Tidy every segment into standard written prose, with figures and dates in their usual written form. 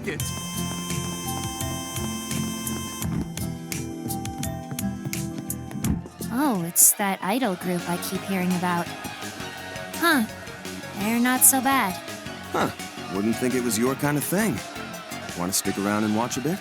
take it! Oh, it's that idol group I keep hearing about. Huh. They're not so bad. Huh. Wouldn't think it was your kind of thing. Want to stick around and watch a bit?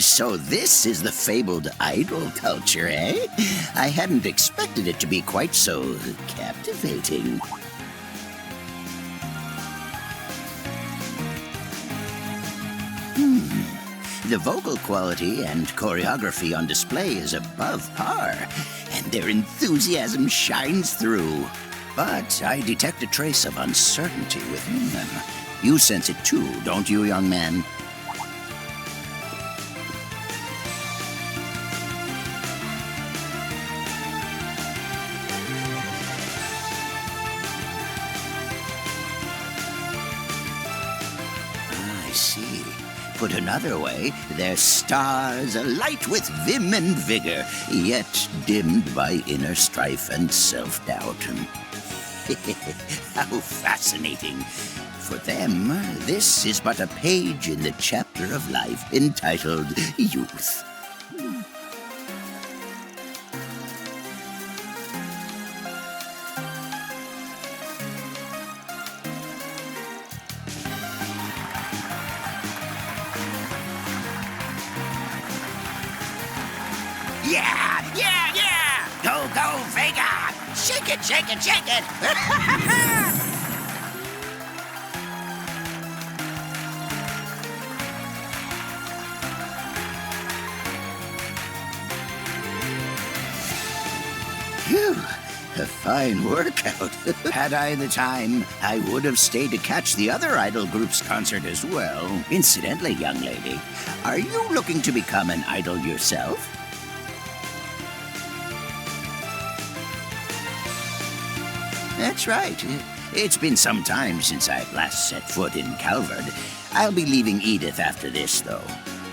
So this is the fabled idol culture, eh? I hadn't expected it to be quite so captivating. The vocal quality and choreography on display is above par, and their enthusiasm shines through. But I detect a trace of uncertainty within them. You sense it too, don't you, young man? I see. Put another way, they're stars alight with vim and vigor, yet dimmed by inner strife and self-doubt. How fascinating. For them, this is but a page in the chapter of life entitled Youth. Yeah! Yeah! Yeah! Go, go, Vega! Shake it, shake it, shake it! Phew! A fine workout. Had I the time, I would have stayed to catch the other idol group's concert as well. Incidentally, young lady, are you looking to become an idol yourself? That's right. It's been some time since I last set foot in Calvard. I'll be leaving Edith after this, though.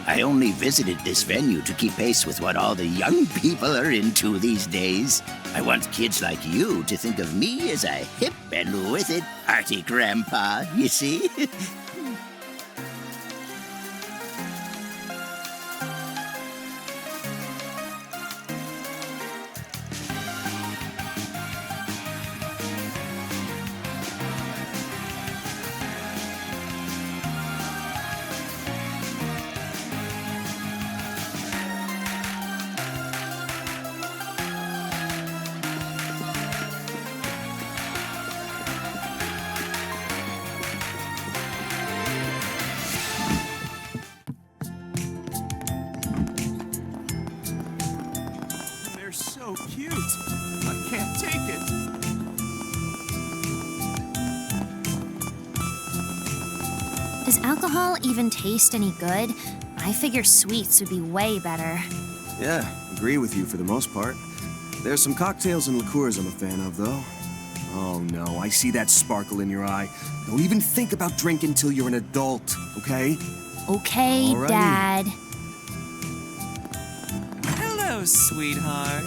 I only visited this venue to keep pace with what all the young people are into these days. I want kids like you to think of me as a hip and with it party grandpa, you see? They're so cute! I can't take it! Does alcohol even taste any good? I figure sweets would be way better. Yeah, agree with you for the most part. There's some cocktails and liqueurs I'm a fan of, though. Oh no, I see that sparkle in your eye. Don't even think about drinking till you're an adult, okay? Okay, Alrighty. Dad. Hello, sweetheart.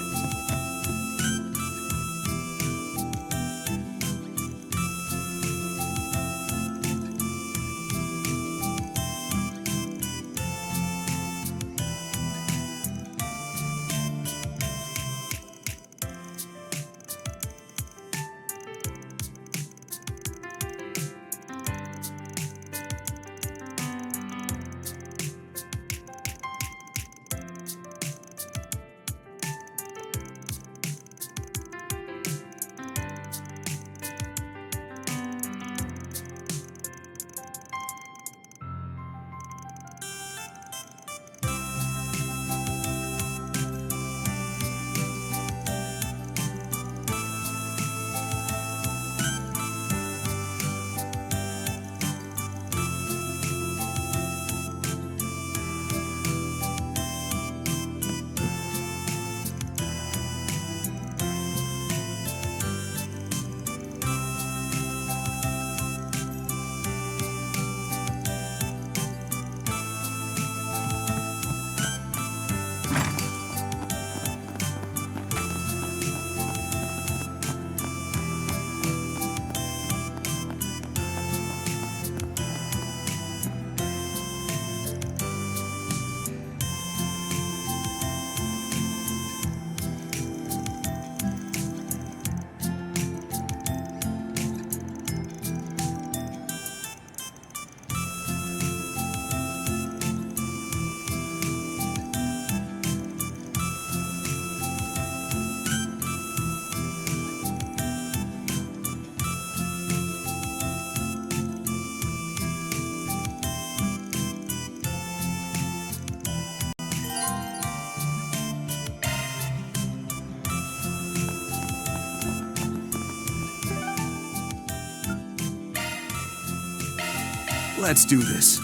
Let's do this.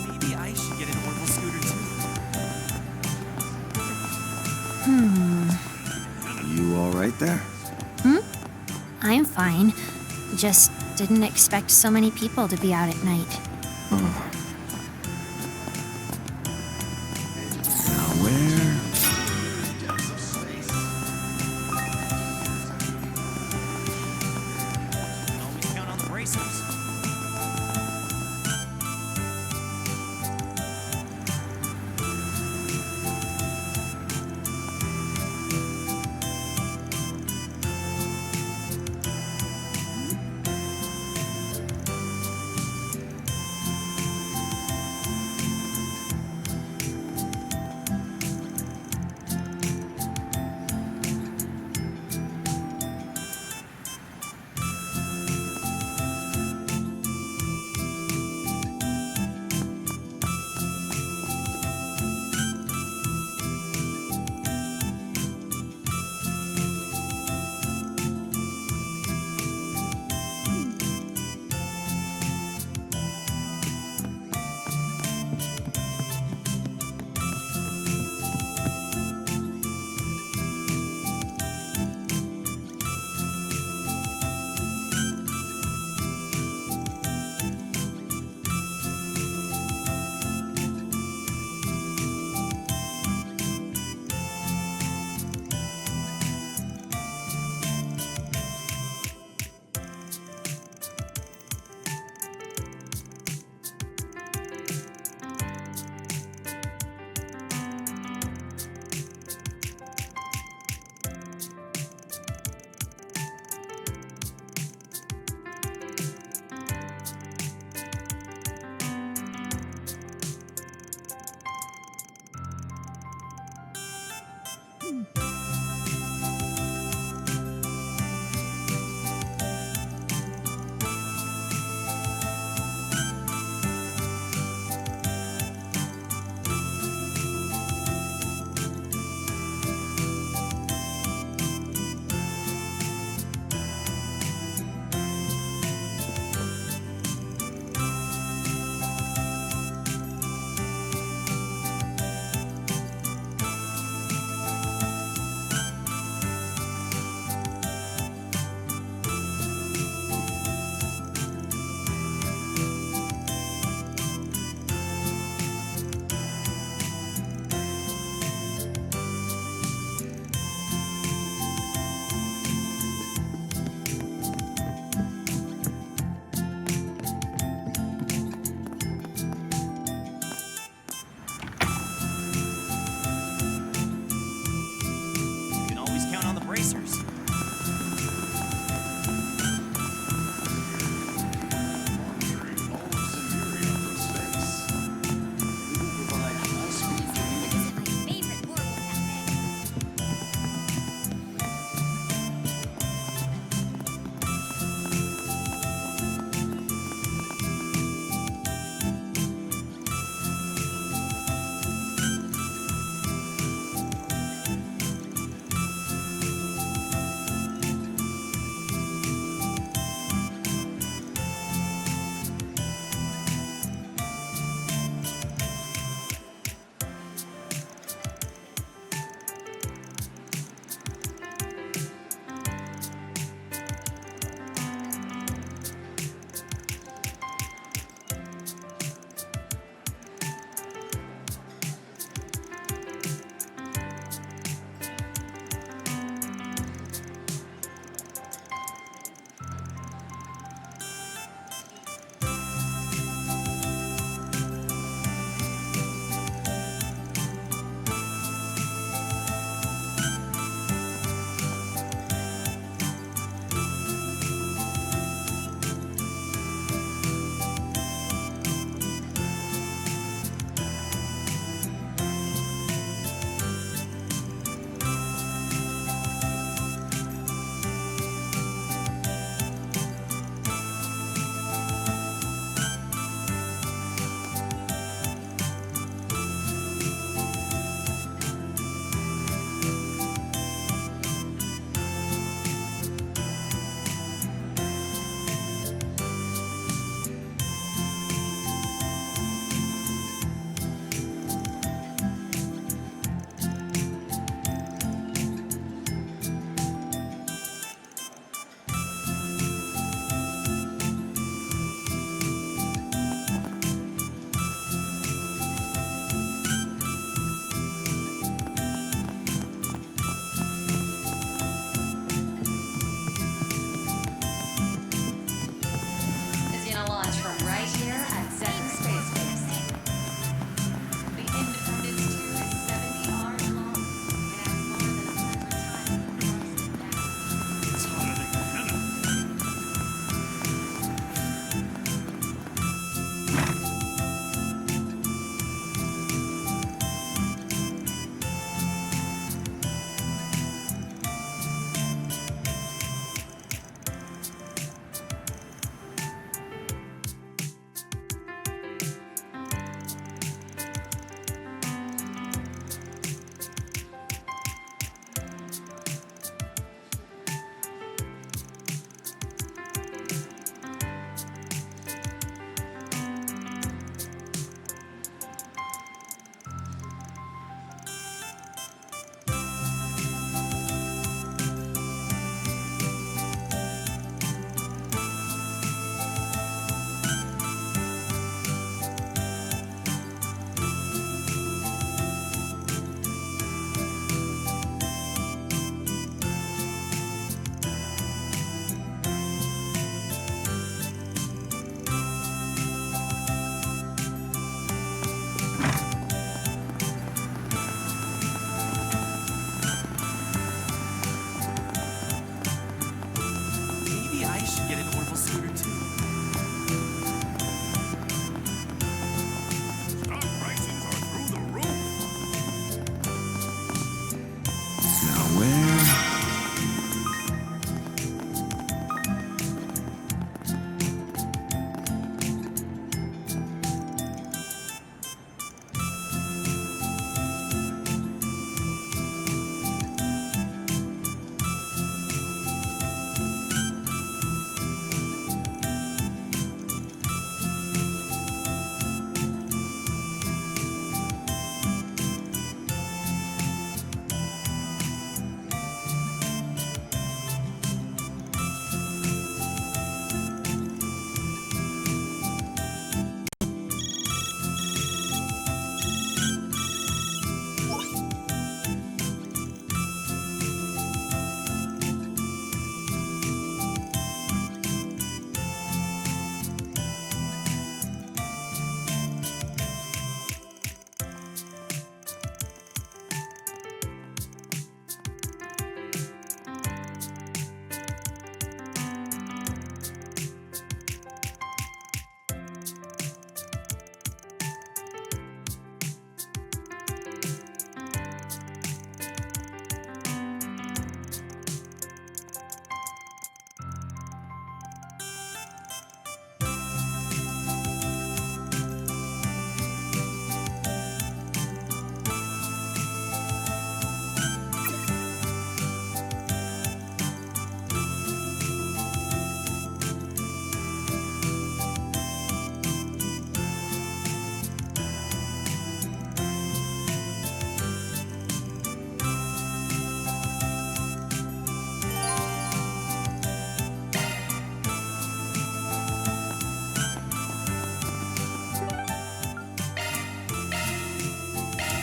Maybe I should get an Orville scooter too. You all right there? I'm fine. Just didn't expect so many people to be out at night. Now where? Always count on the bracers.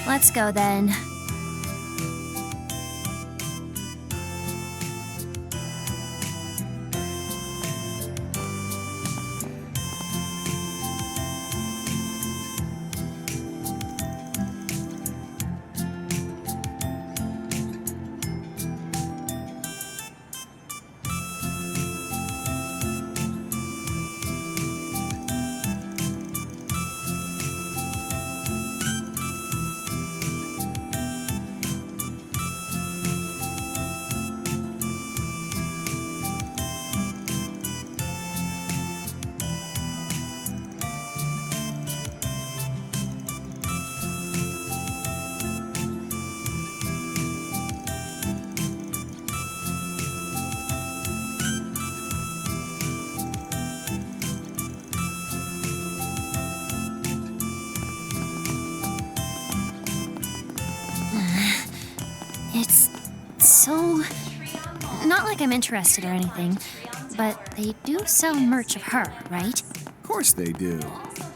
Let's go then. It's so... Not like I'm interested or anything, but they do sell merch of her, right? Of course they do.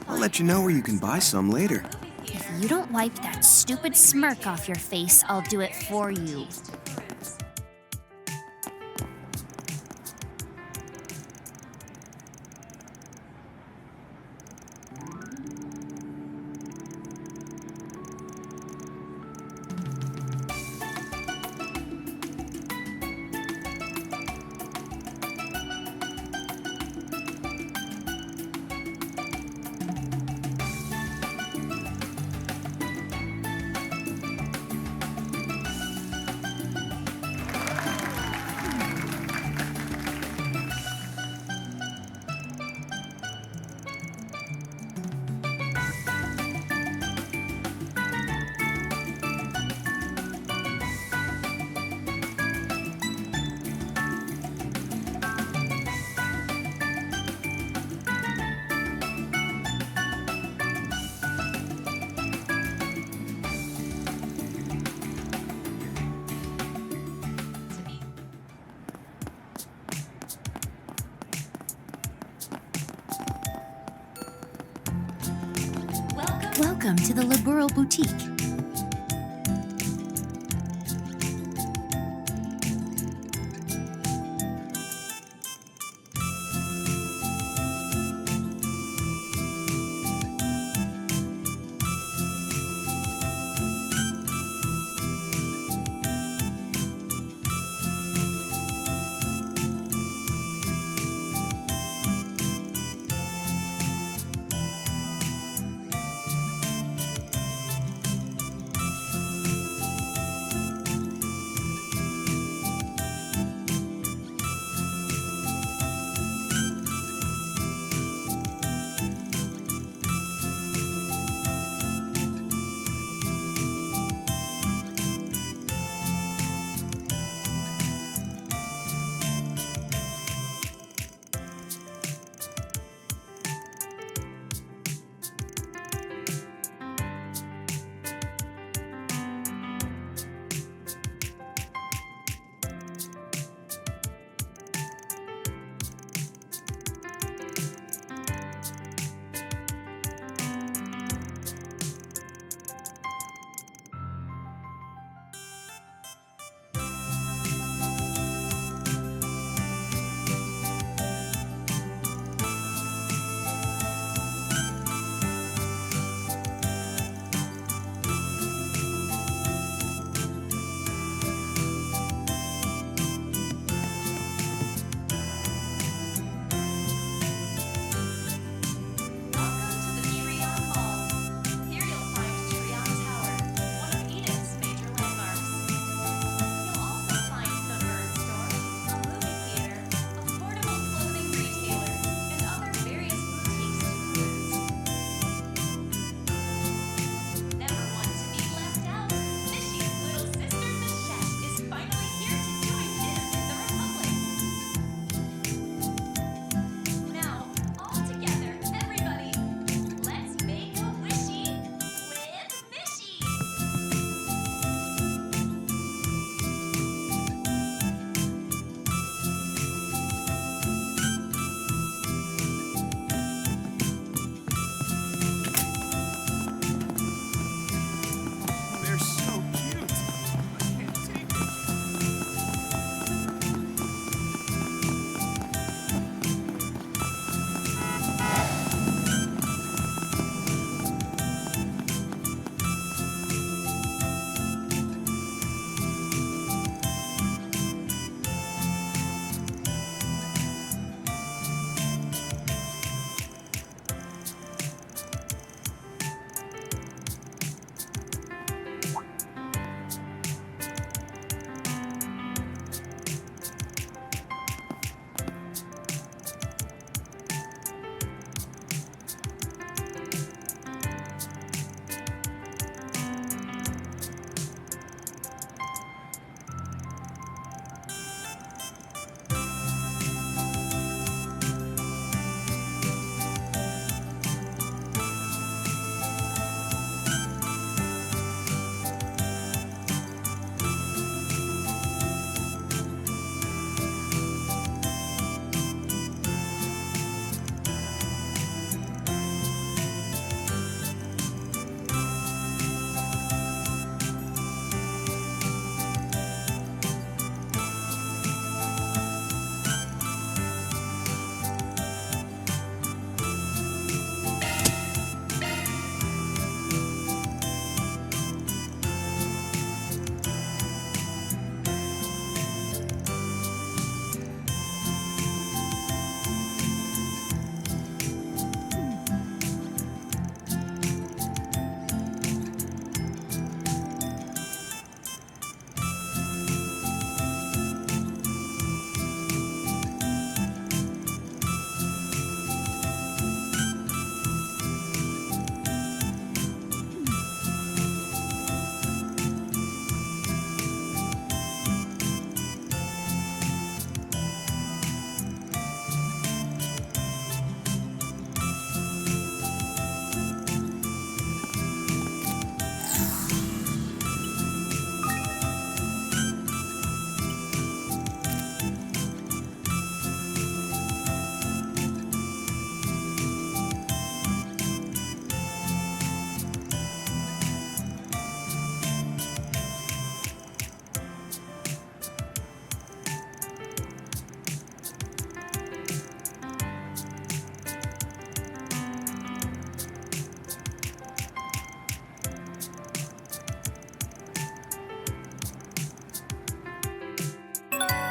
I'll let you know where you can buy some later. If you don't wipe that stupid smirk off your face, I'll do it for you. Welcome to the Liberal Boutique.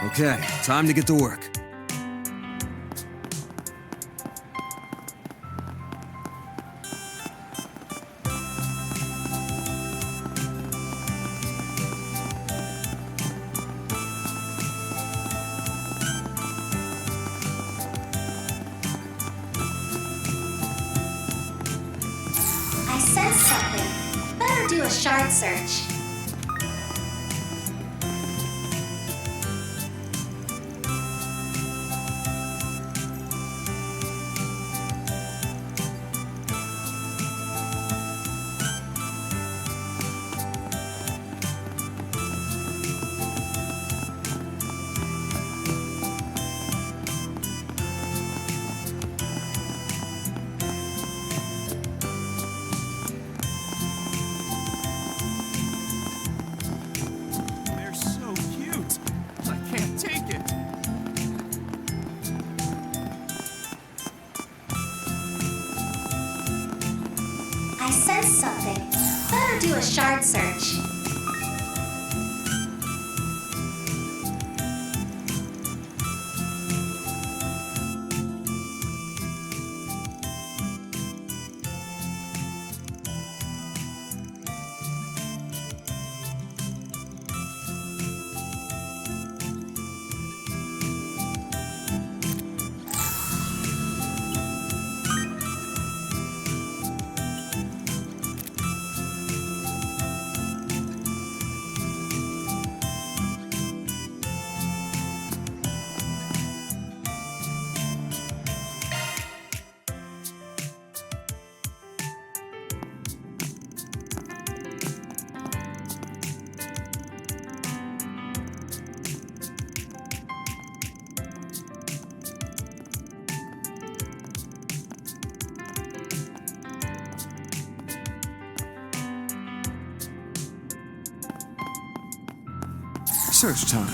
Okay, time to get to work. I sense something. Better do a shard search. They're so cute. I can't take it. I sense something. Better do a shard search. Search time.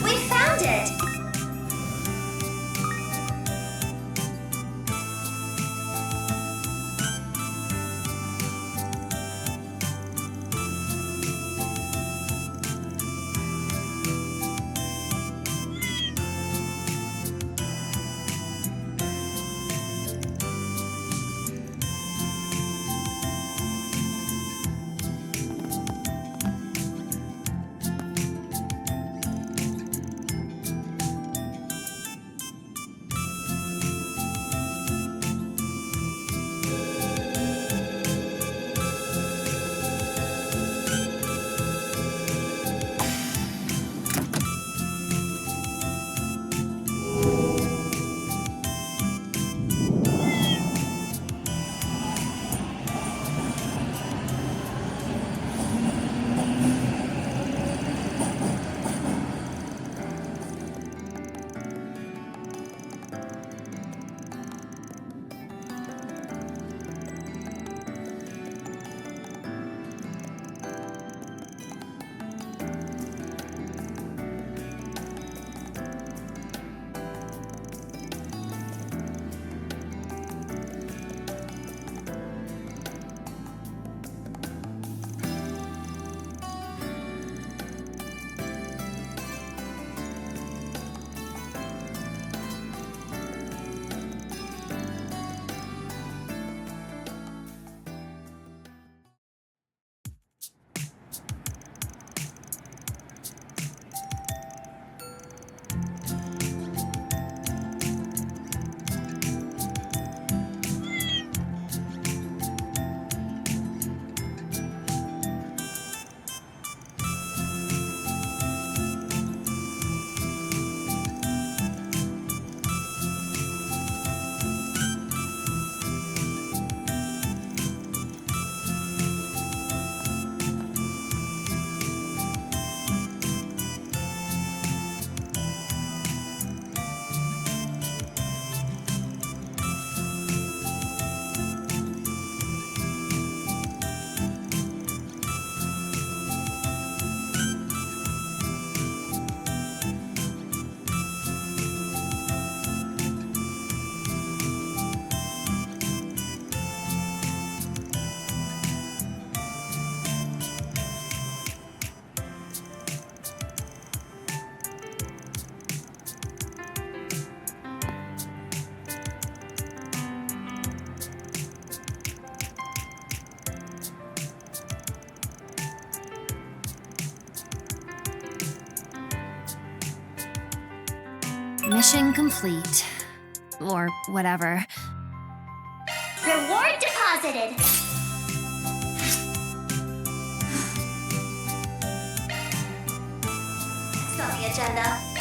We found it! Mission complete. Or whatever. Reward deposited. Next on the agenda.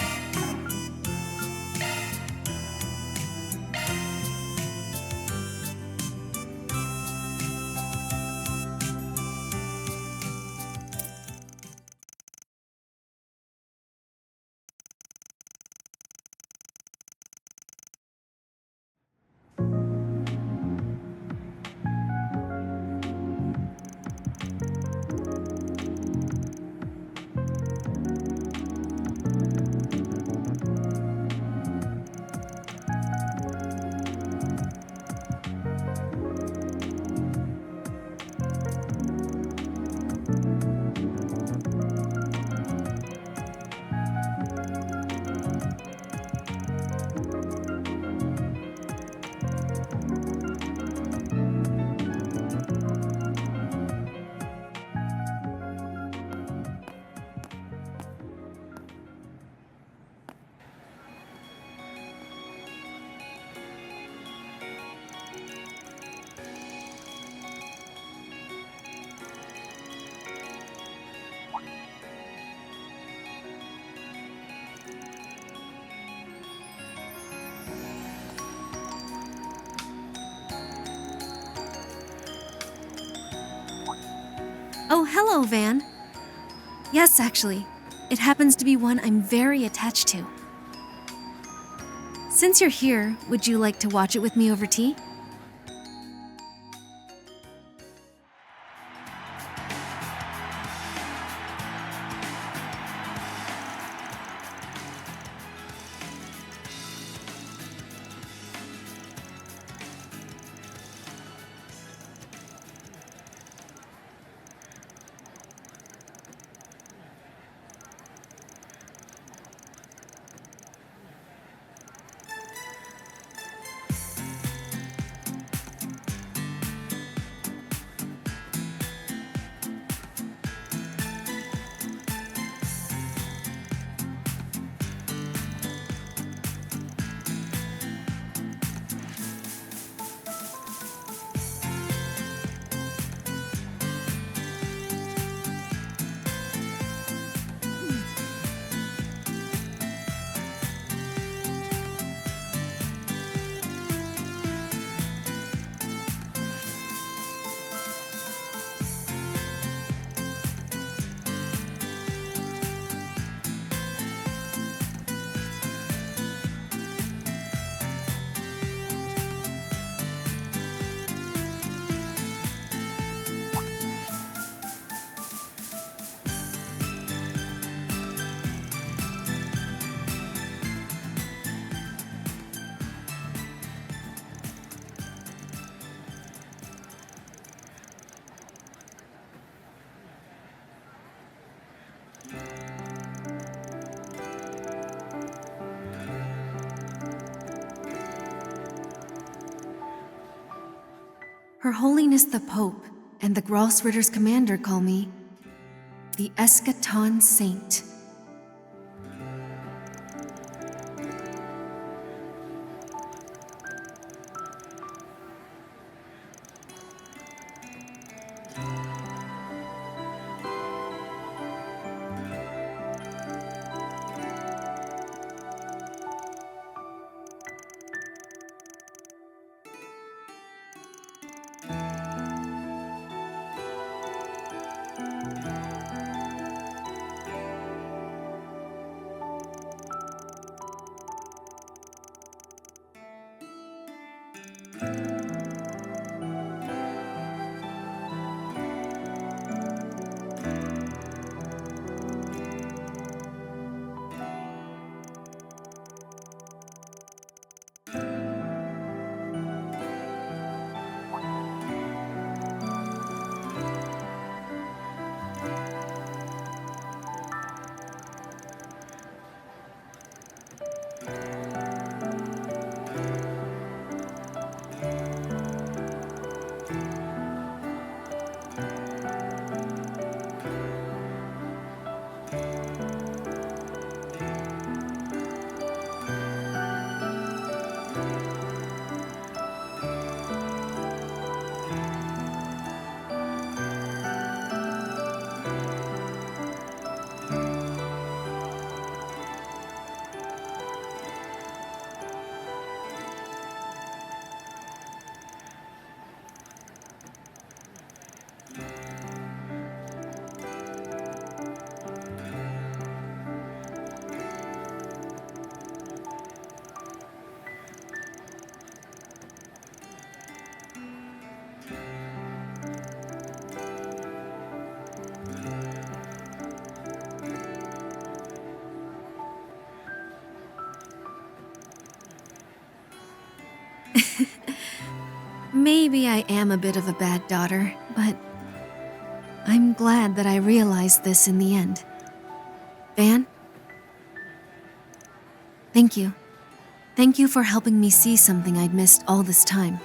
Oh, hello, Van. Yes, actually. It happens to be one I'm very attached to. Since you're here, would you like to watch it with me over tea? Her Holiness the Pope and the Grossritter's commander call me the Eschaton Saint. Maybe I am a bit of a bad daughter, but I'm glad that I realized this in the end. Van? Thank you. Thank you for helping me see something I'd missed all this time.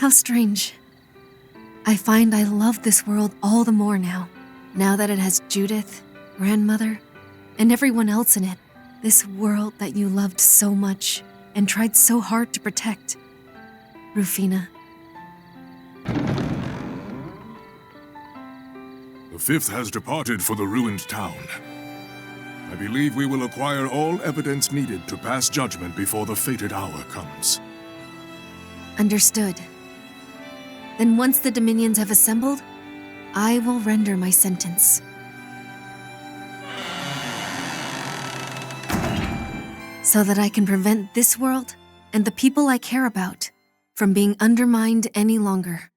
How strange. I find I love this world all the more now that it has Judith, grandmother, and everyone else in it. This world that you loved so much and tried so hard to protect. Rufina. The Fifth has departed for the ruined town. I believe we will acquire all evidence needed to pass judgment before the fated hour comes. Understood. Then once the Dominions have assembled, I will render my sentence. So that I can prevent this world and the people I care about from being undermined any longer.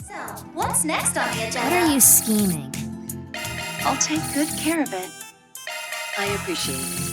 So, what's next on the agenda? What are you scheming? I'll take good care of it. I appreciate it.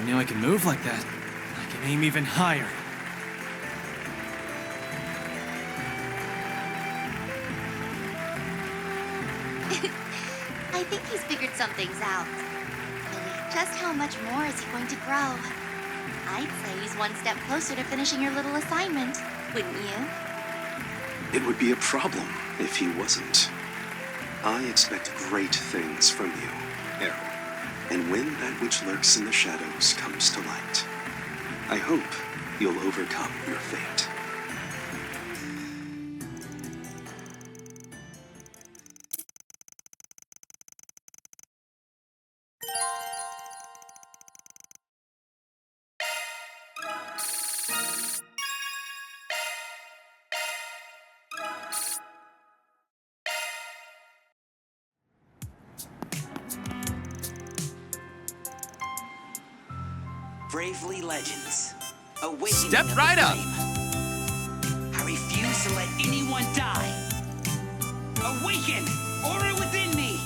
knew I could move like that. I can aim even higher. I think he's figured some things out. Really, just how much more is he going to grow? I'd say he's one step closer to finishing your little assignment, wouldn't you? It would be a problem if he wasn't. I expect great things from you, Errol. And when that which lurks in the shadows comes to light, I hope you'll overcome your fate. Bravely Legends. Awakening Step of the right up. flame. I refuse to let anyone die. Awaken! Aura within me!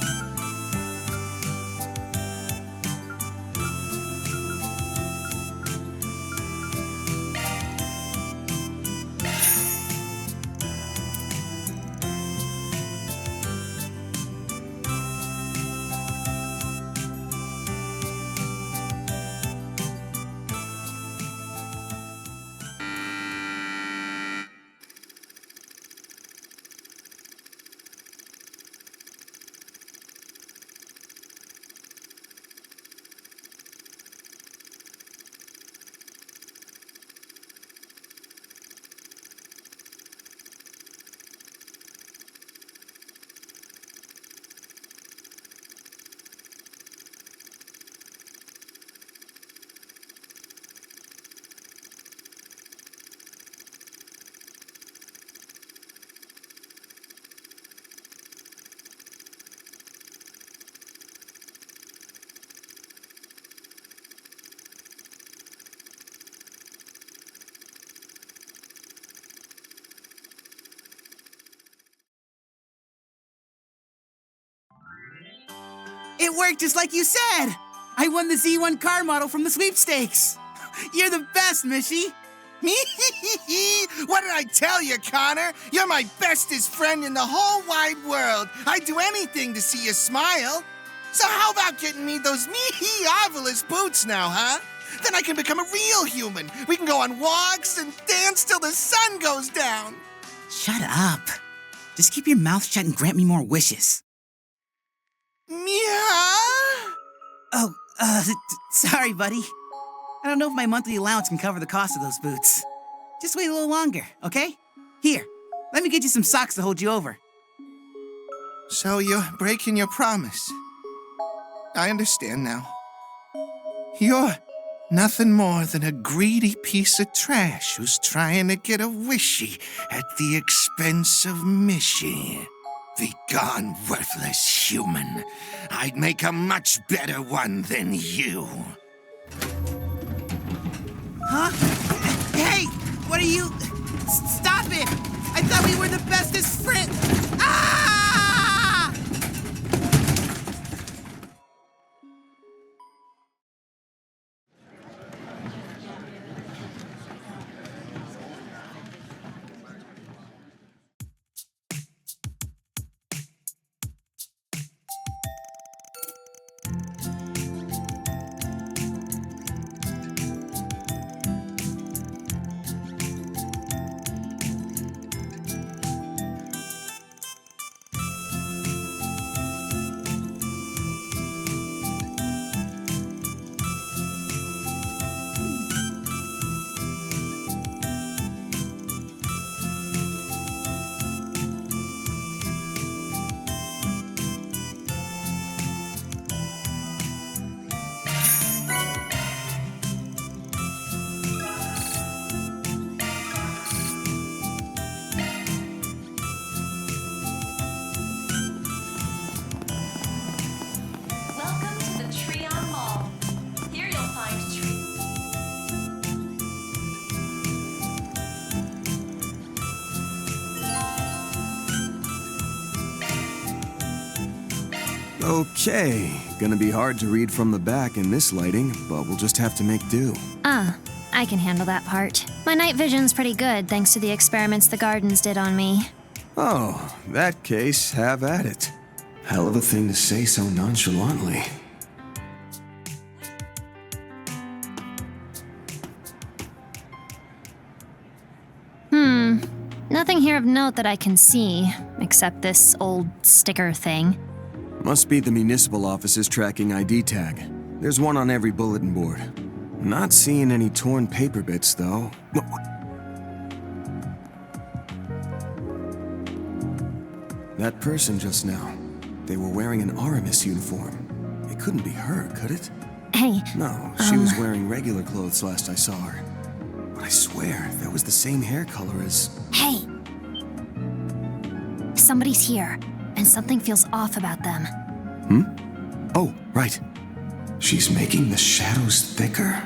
It worked just like you said! I won the Z1 car model from the sweepstakes! You're the best, Mishy! What did I tell you, Connor? You're my bestest friend in the whole wide world. I'd do anything to see you smile. So how about getting me those me-he-arvelous boots now, huh? Then I can become a real human. We can go on walks and dance till the sun goes down. Shut up. Just keep your mouth shut and grant me more wishes. Oh, sorry, buddy. I don't know if my monthly allowance can cover the cost of those boots. Just wait a little longer, okay? Here, let me get you some socks to hold you over. So you're breaking your promise. I understand now. You're nothing more than a greedy piece of trash who's trying to get a wishy at the expense of Mishy. Begone, worthless human. I'd make a much better one than you. Huh? Hey! What are you... Stop it! I thought we were the bestest friends! Ah! Okay, gonna be hard to read from the back in this lighting, but we'll just have to make do. I can handle that part. My night vision's pretty good thanks to the experiments the Gardens did on me. Oh, that case, have at it. Hell of a thing to say so nonchalantly. Nothing here of note that I can see, except this old sticker thing. Must be the municipal office's tracking ID tag. There's one on every bulletin board. Not seeing any torn paper bits, though. That person just now, they were wearing an Aramis uniform. It couldn't be her, could it? Hey. No, she was wearing regular clothes last I saw her. But I swear, that was the same hair color as... Hey! Somebody's here, and something feels off about them. Oh, right. She's making the shadows thicker.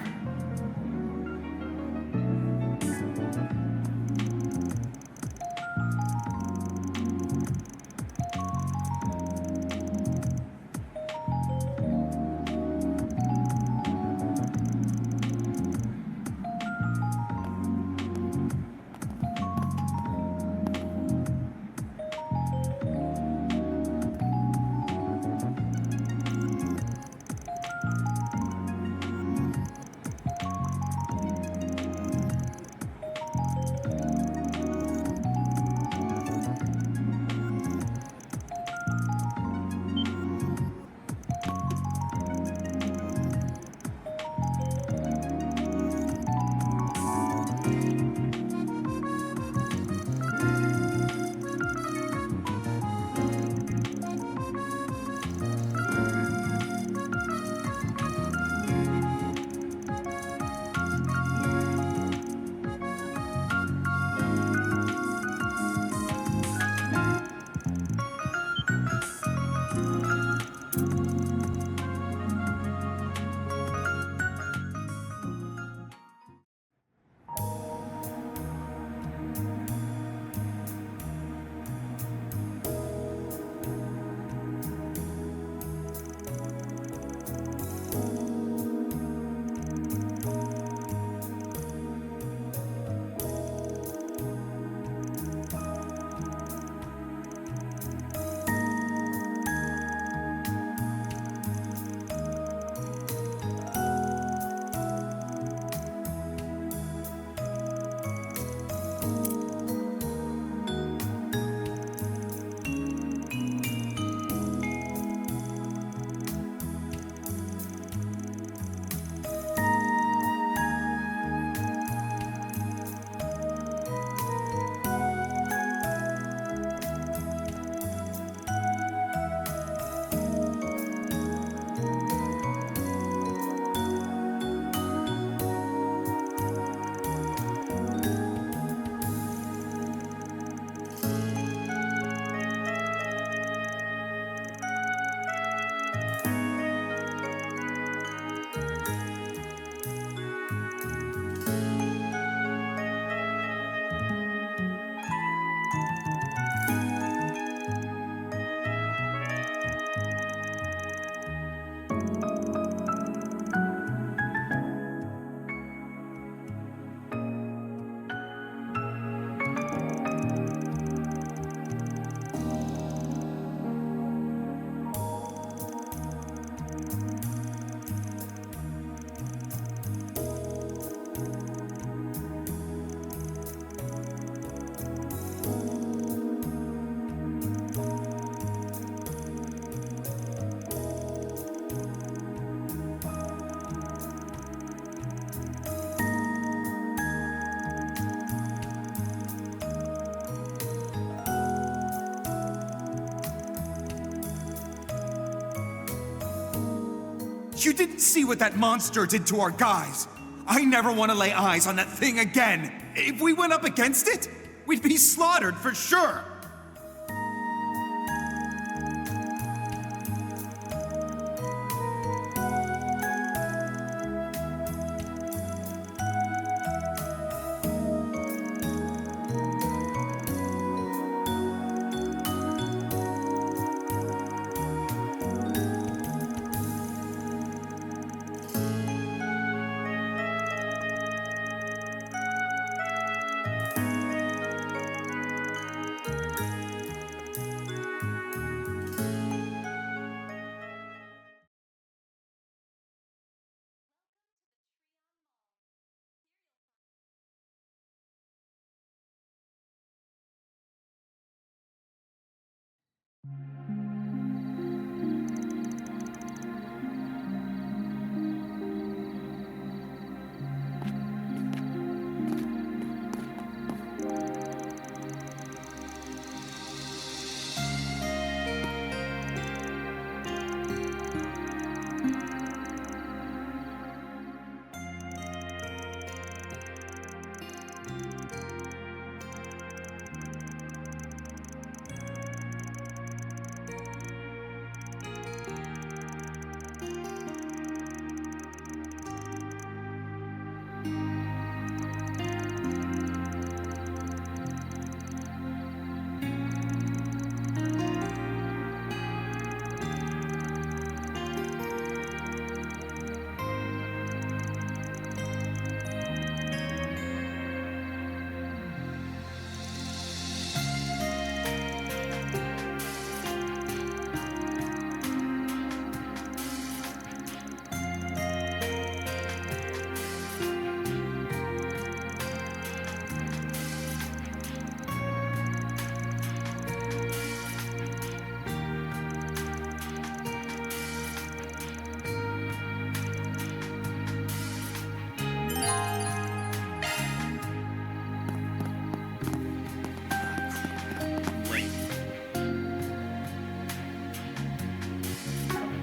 You didn't see what that monster did to our guys. I never want to lay eyes on that thing again. If we went up against it, we'd be slaughtered for sure.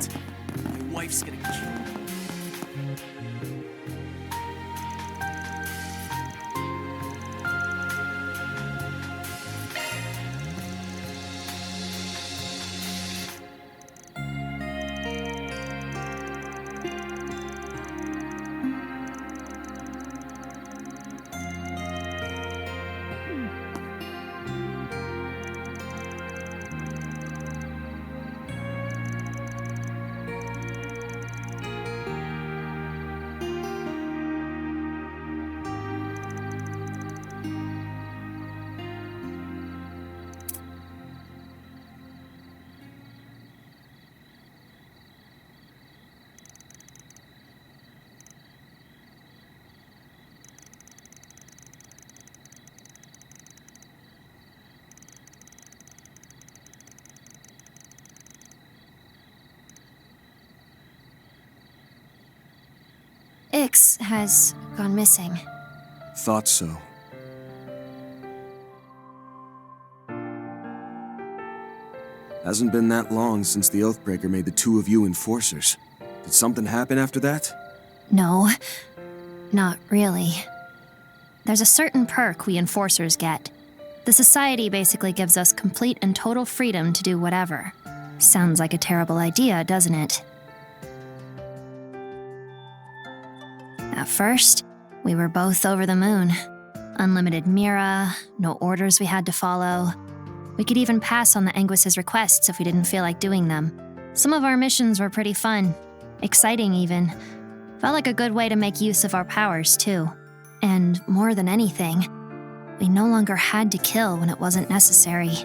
it. My wife's gonna kill me. Ix has gone missing. Thought so. Hasn't been that long since the Oathbreaker made the two of you enforcers. Did something happen after that? No, not really. There's a certain perk we enforcers get. The Society basically gives us complete and total freedom to do whatever. Sounds like a terrible idea, doesn't it? At first, we were both over the moon. Unlimited Mira, no orders we had to follow. We could even pass on the Anguis's requests if we didn't feel like doing them. Some of our missions were pretty fun. Exciting, even. Felt like a good way to make use of our powers, too. And more than anything, we no longer had to kill when it wasn't necessary.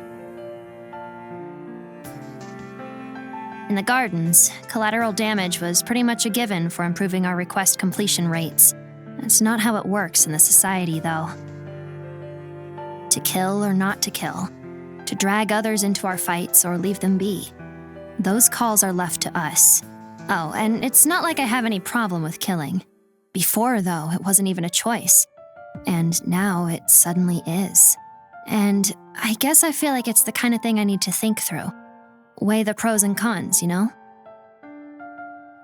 In the gardens, collateral damage was pretty much a given for improving our request completion rates. That's not how it works in the Society, though. To kill or not to kill, to drag others into our fights or leave them be, those calls are left to us. Oh, and it's not like I have any problem with killing. Before, though, it wasn't even a choice. And now it suddenly is. And I guess I feel like it's the kind of thing I need to think through. Weigh the pros and cons, you know?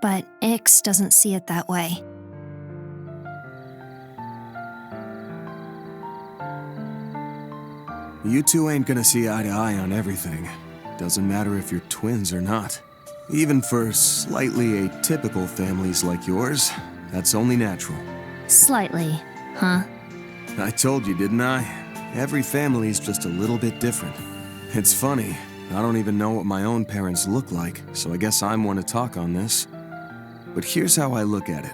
But Ix doesn't see it that way. You two ain't gonna see eye to eye on everything. Doesn't matter if you're twins or not. Even for slightly atypical families like yours, that's only natural. Slightly, huh? I told you, didn't I? Every family's just a little bit different. It's funny. I don't even know what my own parents look like, so I guess I'm one to talk on this. But here's how I look at it.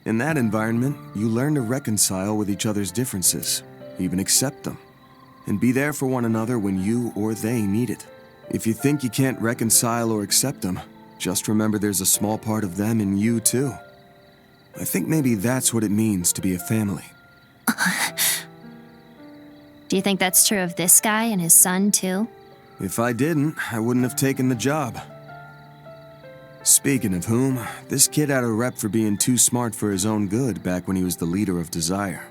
In that environment, you learn to reconcile with each other's differences, even accept them, and be there for one another when you or they need it. If you think you can't reconcile or accept them, just remember there's a small part of them in you, too. I think maybe that's what it means to be a family. Do you think that's true of this guy and his son, too? If I didn't, I wouldn't have taken the job. Speaking of whom, this kid had a rep for being too smart for his own good back when he was the leader of Desire.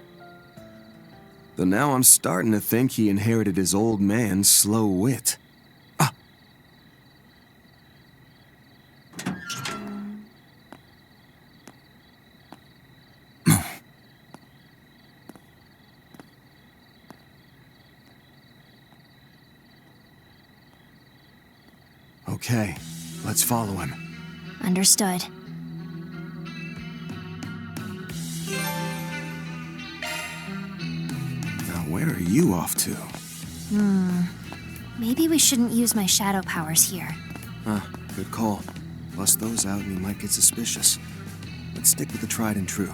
Though now I'm starting to think he inherited his old man's slow wit. Okay, let's follow him. Understood. Now, where are you off to? Maybe we shouldn't use my shadow powers here. Good call. Bust those out and he might get suspicious. Let's stick with the tried and true.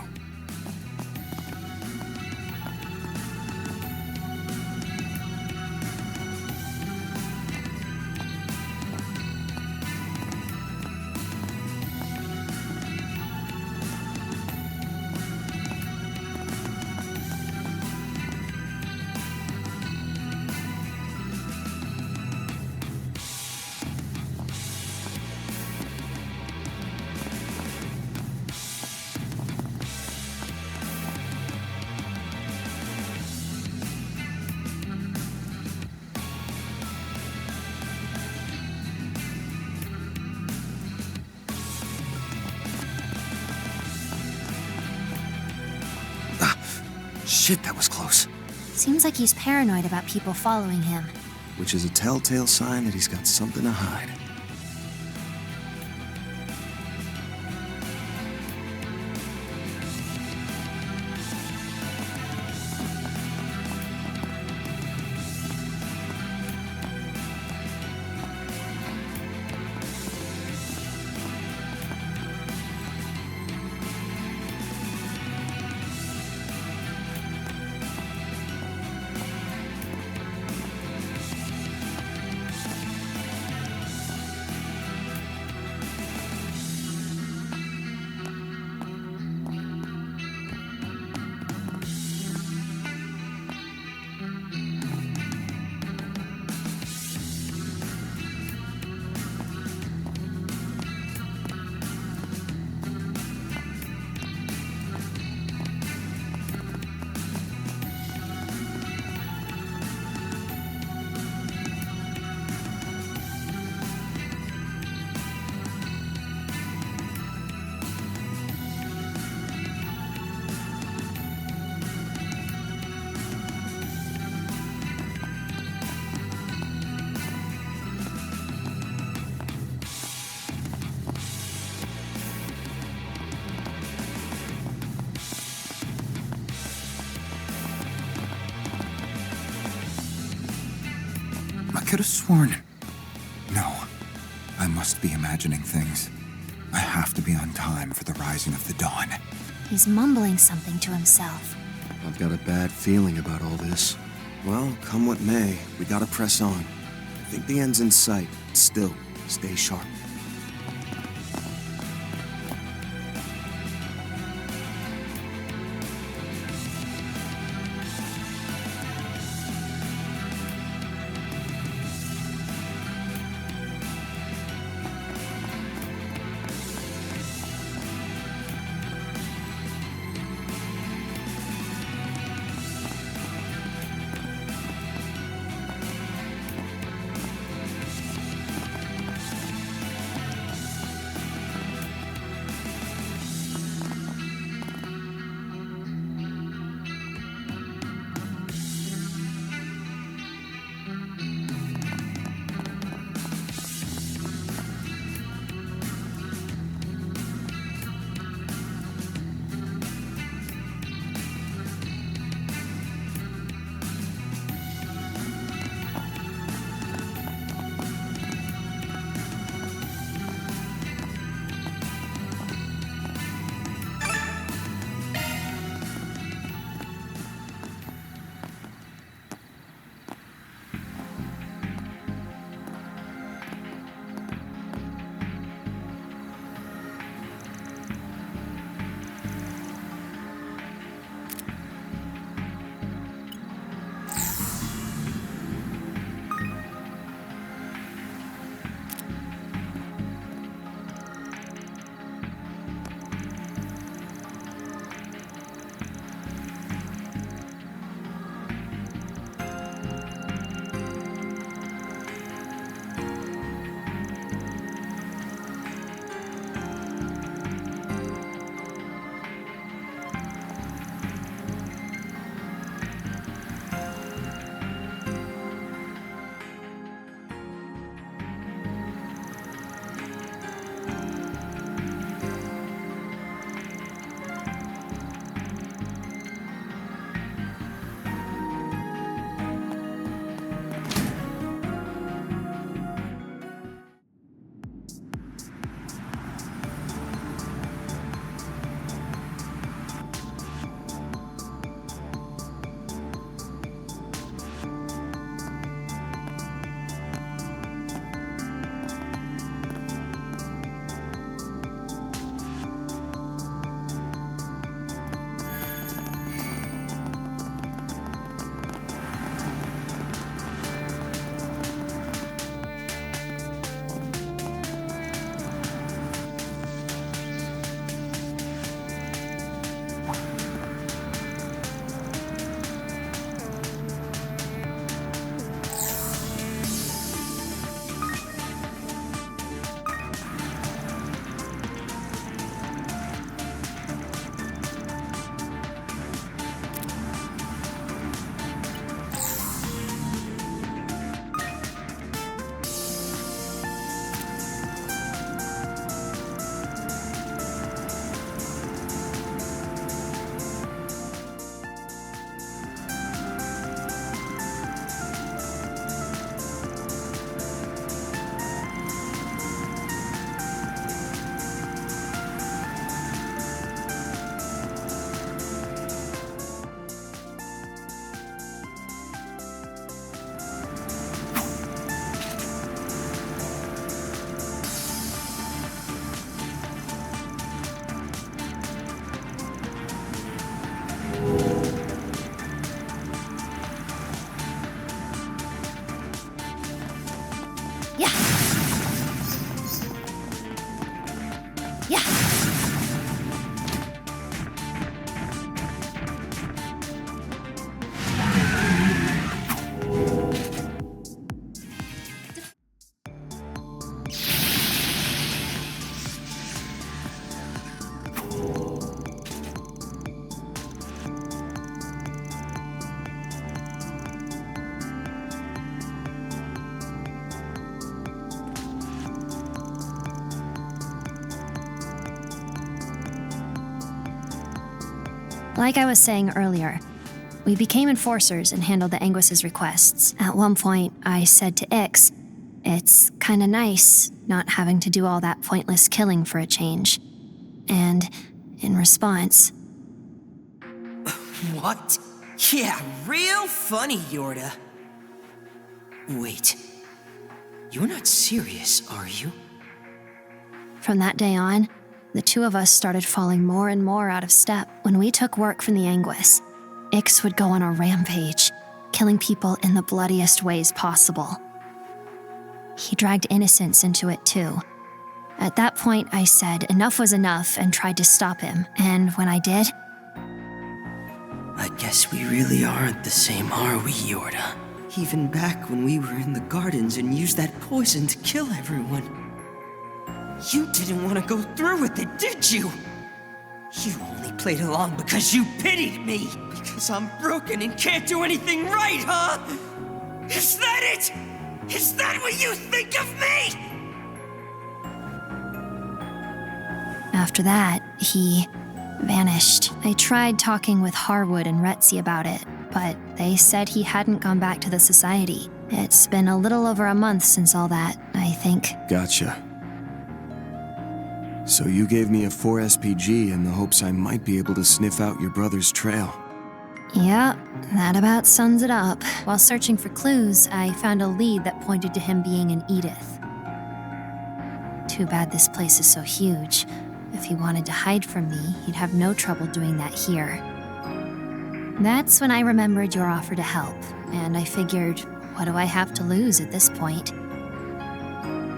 Shit, that was close. Seems like he's paranoid about people following him. Which is a telltale sign that he's got something to hide. I could have sworn... No. I must be imagining things. I have to be on time for the rising of the dawn. He's mumbling something to himself. I've got a bad feeling about all this. Well, come what may, we gotta press on. I think the end's in sight. Still, stay sharp. Like I was saying earlier, we became enforcers and handled the Anguis's requests. At one point, I said to Ix, it's kinda nice not having to do all that pointless killing for a change. And in response... What? Yeah, real funny, Yorda. Wait. You're not serious, are you? From that day on, the two of us started falling more and more out of step. When we took work from the Anguis, Ix would go on a rampage, killing people in the bloodiest ways possible. He dragged innocents into it too. At that point, I said enough was enough and tried to stop him, and when I did... I guess we really aren't the same, are we, Yorda? Even back when we were in the gardens and used that poison to kill everyone. You didn't want to go through with it, did you? You only played along because you pitied me. Because I'm broken and can't do anything right, huh? Is that it? Is that what you think of me? After that, he vanished. I tried talking with Harwood and Retzi about it, but they said he hadn't gone back to the Society. It's been a little over a month since all that, I think. Gotcha. So you gave me a 4-SPG in the hopes I might be able to sniff out your brother's trail. Yep, that about sums it up. While searching for clues, I found a lead that pointed to him being in Edith. Too bad this place is so huge. If he wanted to hide from me, he'd have no trouble doing that here. That's when I remembered your offer to help, and I figured, what do I have to lose at this point?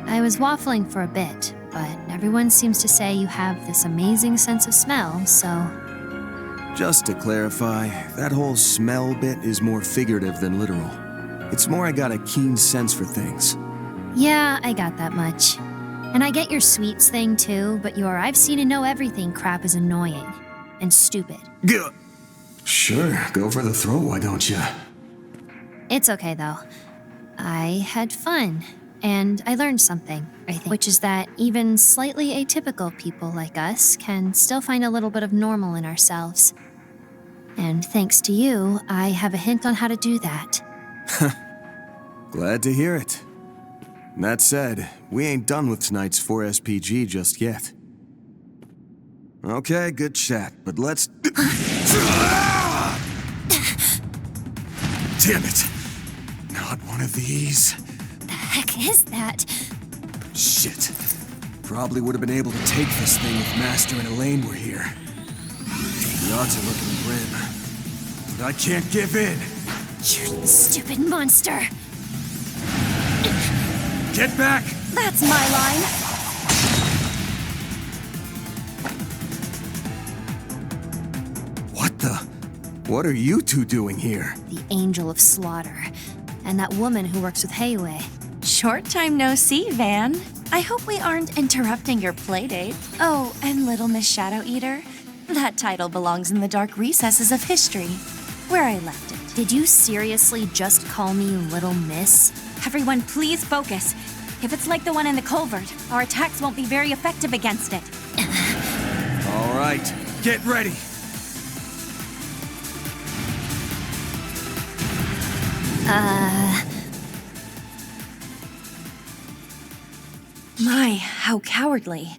I was waffling for a bit, but everyone seems to say you have this amazing sense of smell, so... Just to clarify, that whole smell bit is more figurative than literal. It's more I got a keen sense for things. Yeah, I got that much. And I get your sweets thing too, but your I've seen and know everything crap is annoying. And stupid. Sure, go for the throat, why don't you? It's okay though. I had fun. And I learned something, I think, which is that even slightly atypical people like us can still find a little bit of normal in ourselves. And thanks to you, I have a hint on how to do that. Glad to hear it. That said, we ain't done with tonight's 4-SPG just yet. Okay, good chat, but let's... Damn it! Not one of these. The heck is that? Shit. Probably would have been able to take this thing if Master and Elaine were here. The odds are looking grim. But I can't give in. You stupid monster! Get back! That's my line! What the? What are you two doing here? The Angel of Slaughter. And that woman who works with Heiue. Short time no see, Van. I hope we aren't interrupting your playdate. Oh, and Little Miss Shadow Eater. That title belongs in the dark recesses of history, where I left it. Did you seriously just call me Little Miss? Everyone, please focus. If it's like the one in the culvert, our attacks won't be very effective against it. All right, get ready. My, how cowardly.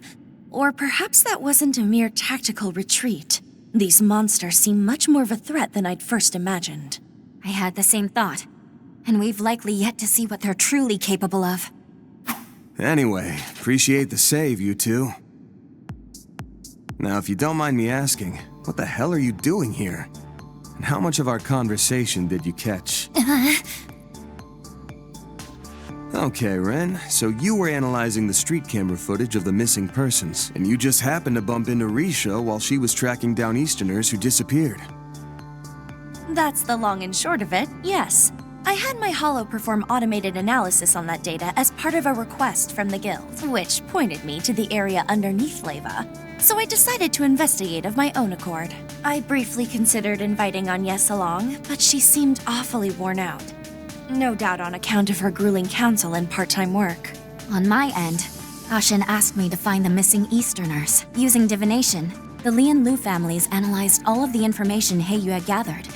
Or perhaps that wasn't a mere tactical retreat. These monsters seem much more of a threat than I'd first imagined. I had the same thought. And we've likely yet to see what they're truly capable of. Anyway, appreciate the save, you two. Now, if you don't mind me asking, what the hell are you doing here? And how much of our conversation did you catch? Okay, Ren, so you were analyzing the street camera footage of the missing persons, and you just happened to bump into Risha while she was tracking down Easterners who disappeared. That's the long and short of it, yes. I had my Hollow perform automated analysis on that data as part of a request from the guild, which pointed me to the area underneath Leva. So I decided to investigate of my own accord. I briefly considered inviting Agnes along, but she seemed awfully worn out. No doubt on account of her grueling counsel and part-time work. On my end, Ashen asked me to find the missing Easterners. Using divination, The Li and Lu families analyzed all of the information Heyu had gathered,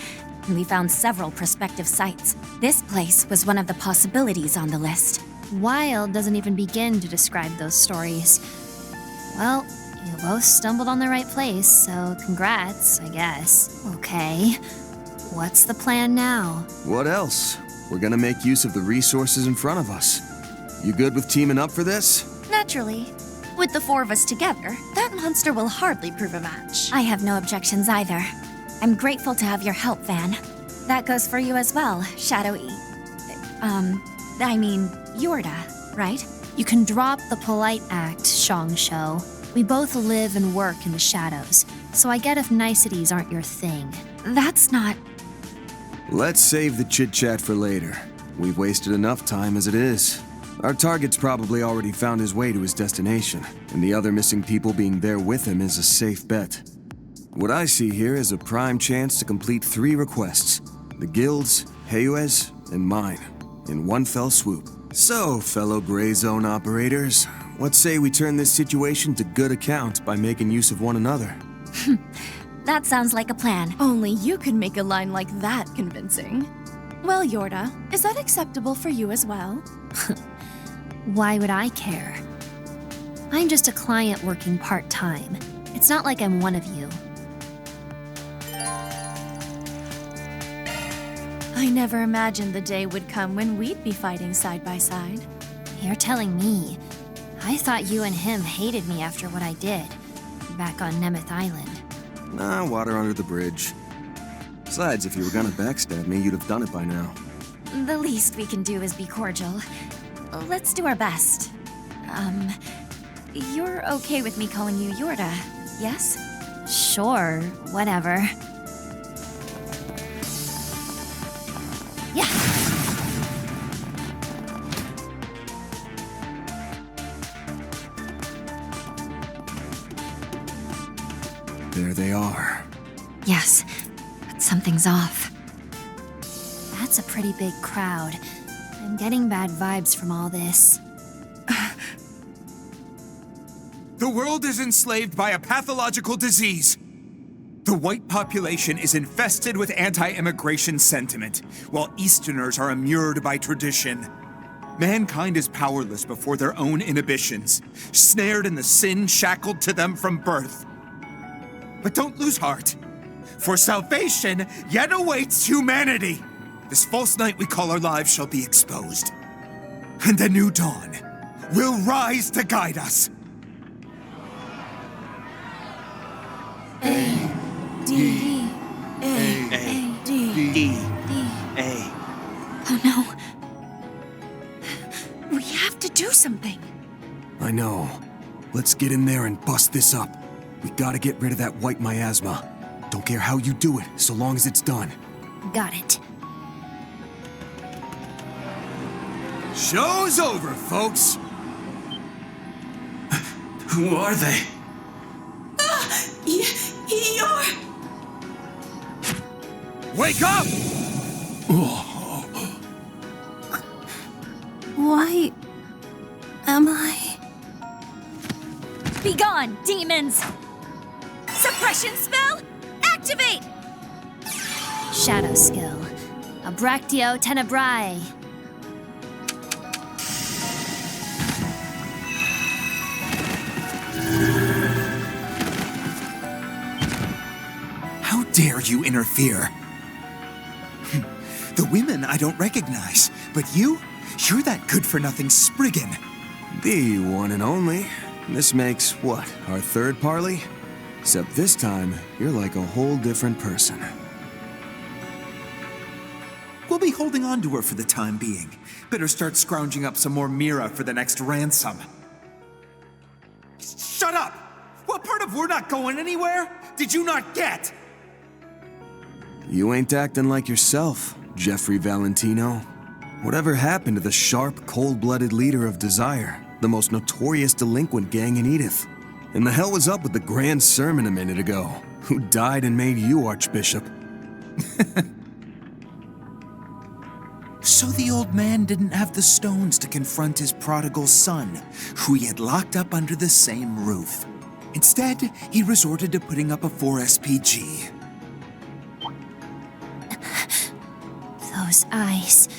and we found several prospective sites. This place was one of the possibilities on the list. Wild doesn't even begin to describe those stories. Well, you both stumbled on the right place, so congrats, I guess. Okay, what's the plan now? What else? We're gonna make use of the resources in front of us. You good with teaming up for this? Naturally. With the four of us together, that monster will hardly prove a match. I have no objections either. I'm grateful to have your help, Van. That goes for you as well, Shadow E. Yorda, right? You can drop the polite act, Shongsho. We both live and work in the shadows, so I get if niceties aren't your thing. That's not... Let's save the chit-chat for later. We've wasted enough time as it is. Our target's probably already found his way to his destination, and the other missing people being there with him is a safe bet. What I see here is a prime chance to complete 3 requests. The Guild's, Heyu's, and mine, in one fell swoop. So, fellow Gray Zone operators, what say we turn this situation to good account by making use of one another? That sounds like a plan. Only you could make a line like that convincing. Well, Yorda, is that acceptable for you as well? Why would I care? I'm just a client working part-time. It's not like I'm one of you. I never imagined the day would come when we'd be fighting side by side. You're telling me. I thought you and him hated me after what I did, back on Nemeth Island. Nah, water under the bridge. Besides, if you were gonna backstab me, you'd have done it by now. The least we can do is be cordial. Let's do our best. You're okay with me calling you Yorda, yes? Sure, whatever. Yeah. There they are. Yes, but something's off. That's a pretty big crowd. I'm getting bad vibes from all this. The world is enslaved by a pathological disease. The white population is infested with anti-immigration sentiment, while Easterners are immured by tradition. Mankind is powerless before their own inhibitions, snared in the sin shackled to them from birth. But don't lose heart, for salvation yet awaits humanity. This false night we call our lives shall be exposed, and the new dawn will rise to guide us. D. Oh no. We have to do something. I know. Let's get in there and bust this up. We gotta get rid of that white miasma. Don't care how you do it, so long as it's done. Got it. Show's over, folks. Who are they? You're... Wake up! Why am I... Be gone, demons! Suppression spell, activate! Shadow skill. Abractio Tenebrae. How dare you interfere? The women I don't recognize, but you're that good-for-nothing Spriggan. The one and only. This makes, what, our third parley? Except this time, you're like a whole different person. We'll be holding on to her for the time being. Better start scrounging up some more Mira for the next ransom. Shut up! What part of we're not going anywhere did you not get? You ain't acting like yourself, Jeffrey Valentino. Whatever happened to the sharp, cold-blooded leader of Desire, the most notorious delinquent gang in Edith? And the hell was up with the grand sermon a minute ago? Who died and made you Archbishop? So the old man didn't have the stones to confront his prodigal son, who he had locked up under the same roof. Instead, he resorted to putting up a 4-SPG. Those eyes.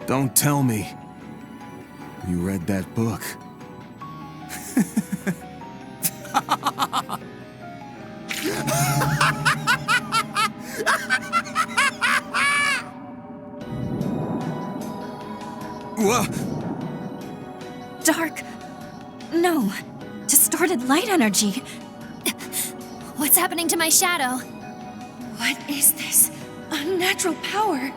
Don't tell me. You read that book. Whoa! Dark. No. Distorted light energy. What's happening to my shadow? What is this? Unnatural power.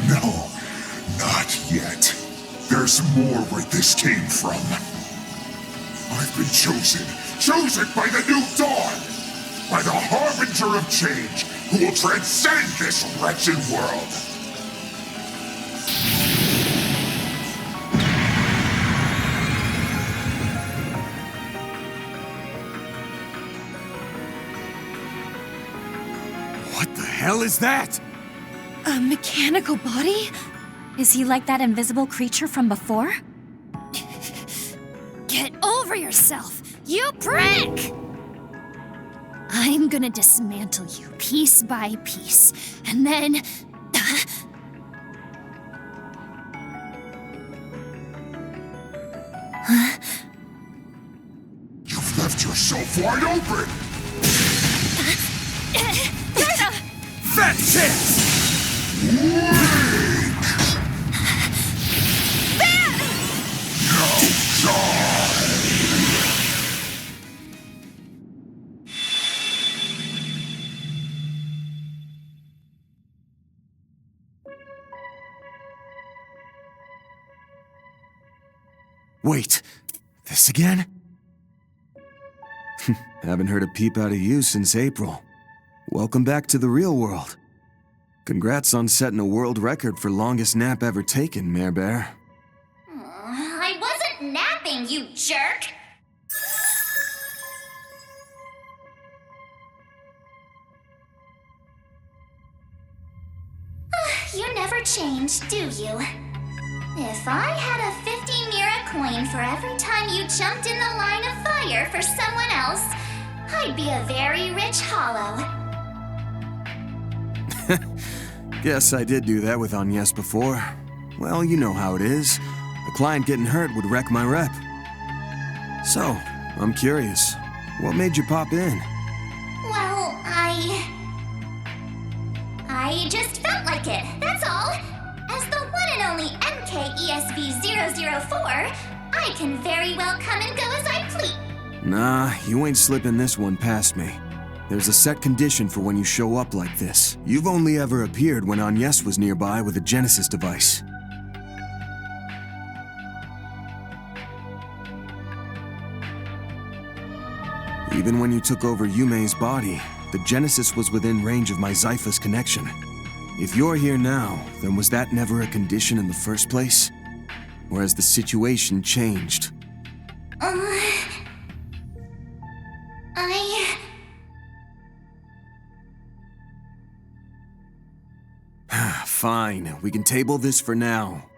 No, not yet. There's more where this came from. I've been chosen by the new dawn, by the harbinger of change, who will transcend this wretched world. What the hell is that? A mechanical body? Is he like that invisible creature from before? Get over yourself, you prick! I'm gonna dismantle you piece by piece, and then... Huh? You've left yourself wide open! That's it! Wait, this again? Haven't heard a peep out of you since April. Welcome back to the real world. Congrats on setting a world record for longest nap ever taken, Mare Bear. I wasn't napping, you jerk! You never change, do you? If I had a 50 Mira coin for every time you jumped in the line of fire for someone else, I'd be a very rich hollow. Guess I did do that with Agnes before. Well, you know how it is. A client getting hurt would wreck my rep. So, I'm curious. What made you pop in? Well, I just felt like it, that's all. As the one and only MKESV-004, I can very well come and go as I please. Nah, you ain't slipping this one past me. There's a set condition for when you show up like this. You've only ever appeared when Agnes was nearby with a Genesis device. Even when you took over Yume's body, the Genesis was within range of my Zyphus connection. If you're here now, then was that never a condition in the first place? Or has the situation changed? Fine, we can table this for now.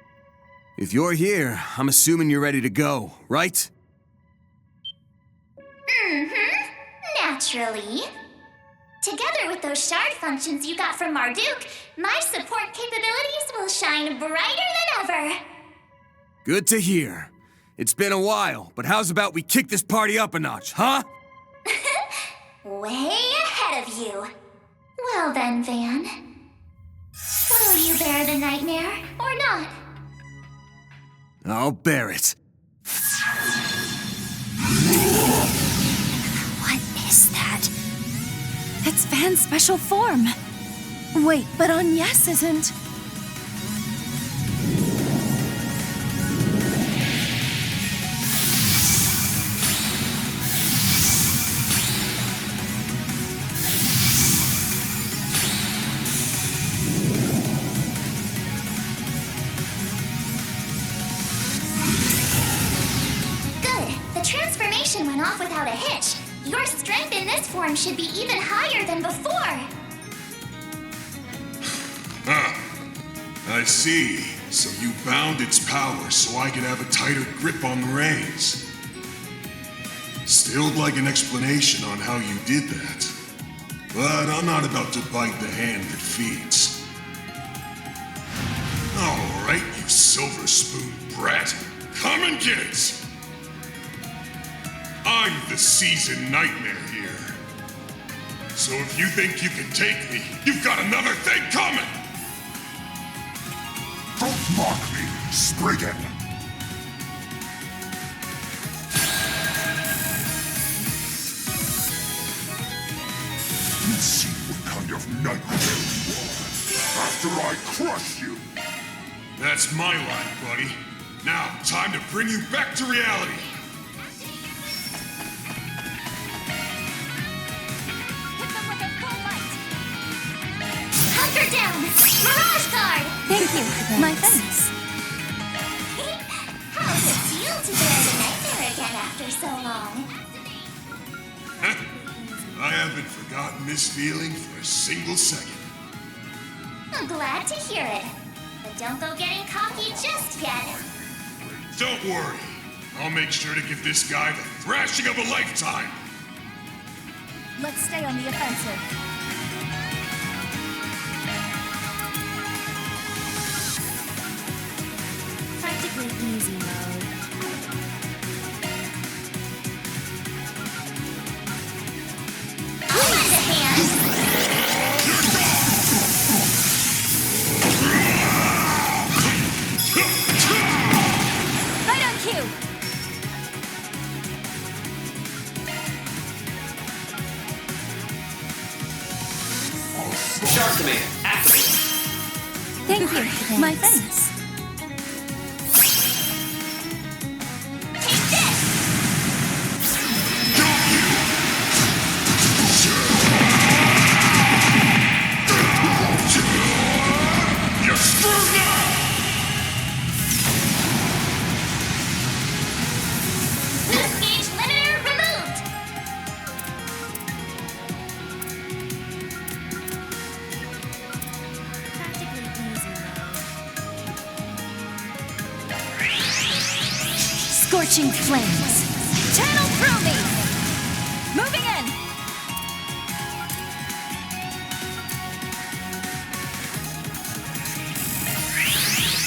If you're here, I'm assuming you're ready to go, right? Naturally. Together with those shard functions you got from Marduk, my support capabilities will shine brighter than ever. Good to hear. It's been a while, but how's about we kick this party up a notch, huh? Way ahead of you. Well then, Van. Will you bear the nightmare, or not? I'll bear it. What is that? It's Van's special form. Wait, but Agnes isn't. Went off without a hitch. Your strength in this form should be even higher than before. I see. So you bound its power so I could have a tighter grip on the reins. Still would like an explanation on how you did that. But I'm not about to bite the hand that feeds. All right, you silver spoon brat. Come and get it! I'm the seasoned nightmare here. So if you think you can take me, you've got another thing coming! Don't mock me, Spriggan! You see what kind of nightmare you are after I crush you! That's my line, buddy. Now, time to bring you back to reality. Hunter down! Mirage Guard! Thank you. My thanks. How it feel to bear the nightmare again after so long? I haven't forgotten this feeling for a single second. I'm glad to hear it. But don't go getting cocky just yet. Don't worry. I'll make sure to give this guy the thrashing of a lifetime. Let's stay on the offensive. Practically easy mode. I'll lend a hand. Right on cue. Shark Command, activate. Thank you. My thanks. You're screwed now! Boost gauge limiter removed. Practically easy mode. Scorching flames. Channel through me. Moving in.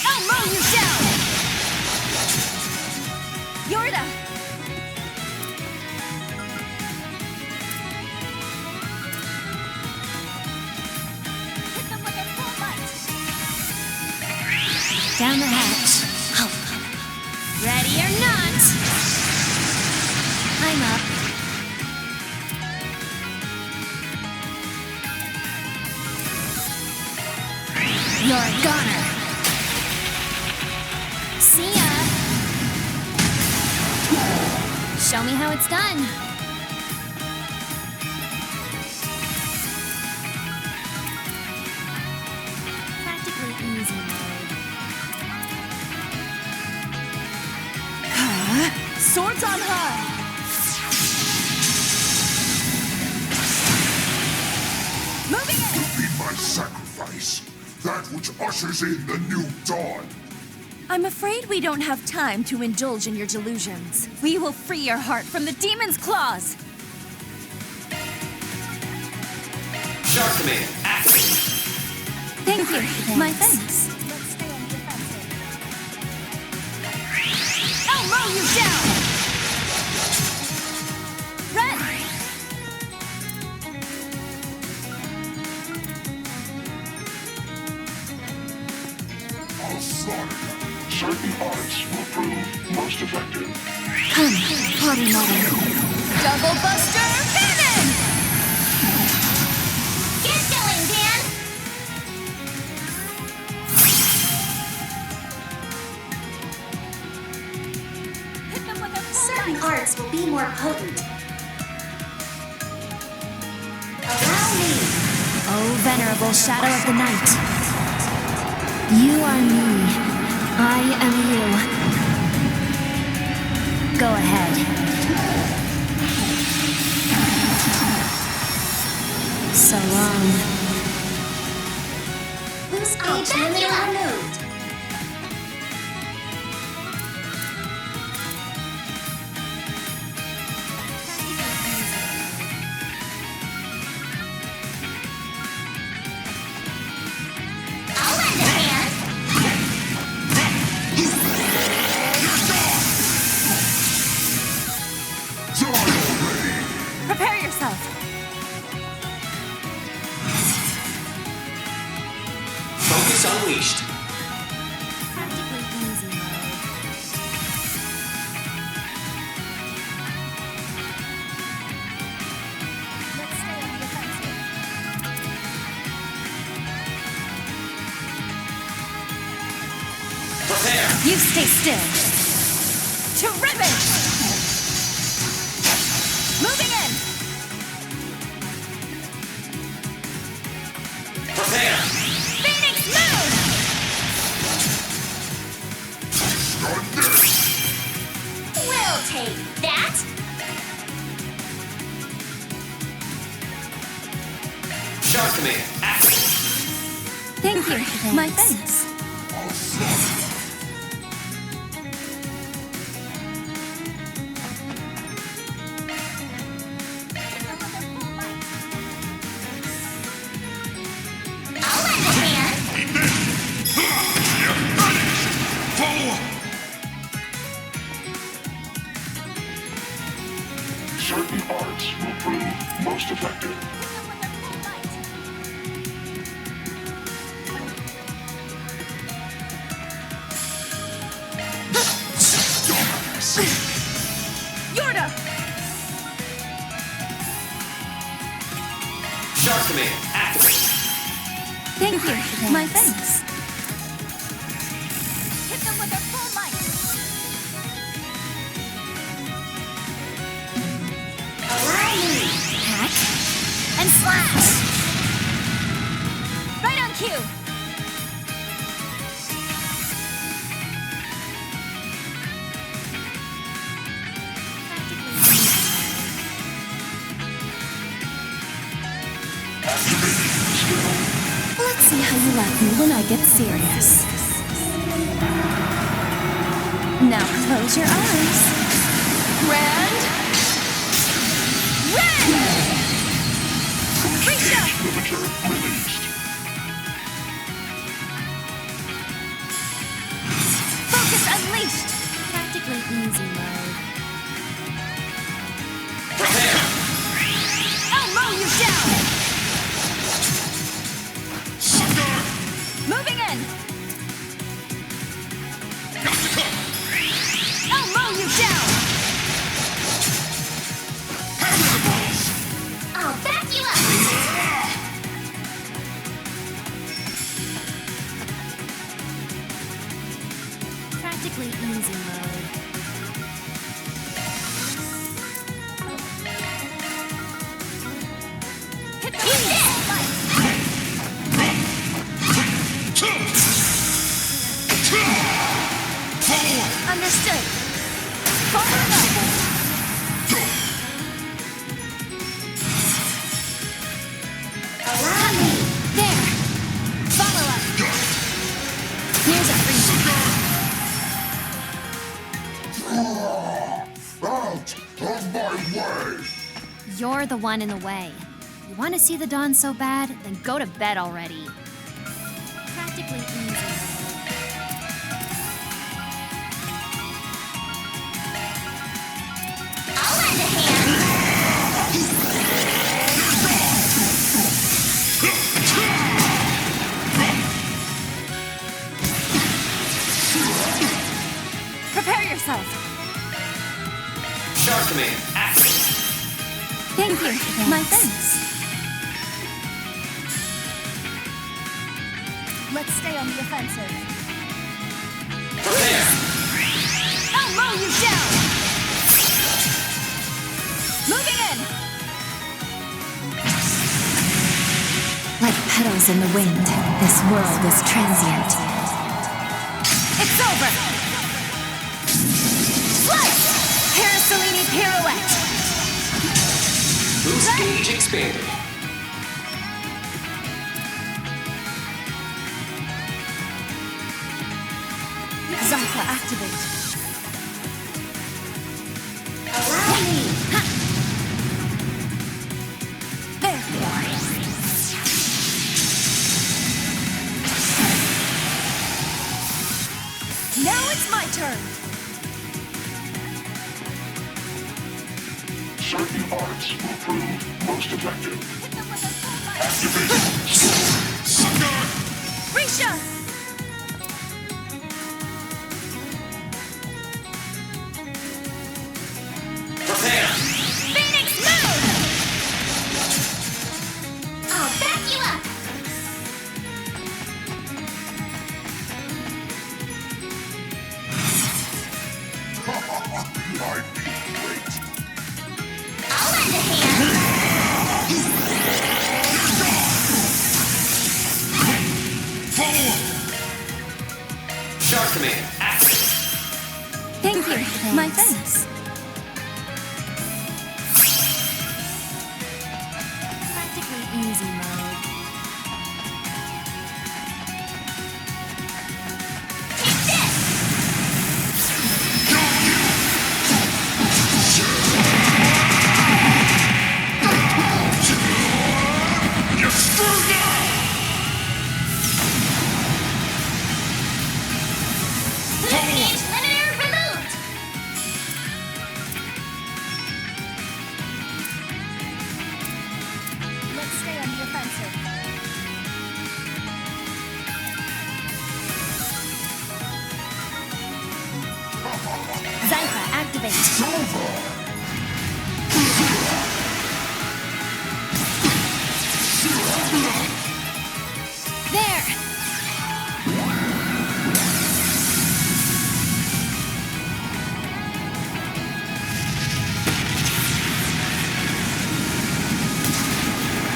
I'll mow you down. Yorda. Hit them with their full might. Down the hatch. Ready or not. I'm up. You're a goner. See ya. Show me how it's done. Practically easy mode. Swords on high. Moving in. Be my sacrifice, that which ushers in the new dawn. I'm afraid we don't have time to indulge in your delusions. We will free your heart from the demon's claws. Shark Command, activate. Thank you. My thanks. I'll mow you down. Run. I'll slaughter them. Certain arts will prove most effective. Come, Potty Mother. Double Buster Cannon. Get going, Dan. Hit them with a full Certain might. arts will be more potent. Allow me. Oh, venerable shadow of the night. You are me. I am you. Go ahead. So long. Boost gauge limiter removed. You stay still. To ribbon! Moving in! Prepare! Phoenix move! We'll take that. Shark Command, activate! Thank you. My thanks. I'll lend a hand. Follow up! Certain arts will prove most effective. Yorda! Shark Command, activate! Thank you. My thanks. Hit them with their full might. Hack and slash. Right on cue. Let's see how you like me when I get serious. Now close your eyes. Grand. Red! Risha! Limiter released. Focus unleashed! Practically easy mode. Prepare! I'll mow you down! Moving in! I'll mow you down! I'll back you up. Practically easy mode. Hit the Understood. Follow it up. There. Follow up. Here's a free Out of my way! You're the one in the way. You want to see the dawn so bad? Then go to bed already. Practically easy. I'll lend a hand. Prepare yourself. Shark Command, activate! Thank you. My thanks. Let's stay on the offensive. Prepare! I'll mow you down! Moving in! Like petals in the wind, this world is transient. It's over! Slice! Parasolini pirouette! Boost gauge expanded. Zypha activate. There. Now it's my turn. Certain arts will prove most effective. Risha! Prepare! Phoenix move! I'll back you up. I'd be great. I'll lend a hand. Follow up! Shark Command, active! Thank you. My thanks. Practically easy mode. You're screwed now! Lineage limiter removed. Let's stay on the offensive. Zypha, activate. It's over! There!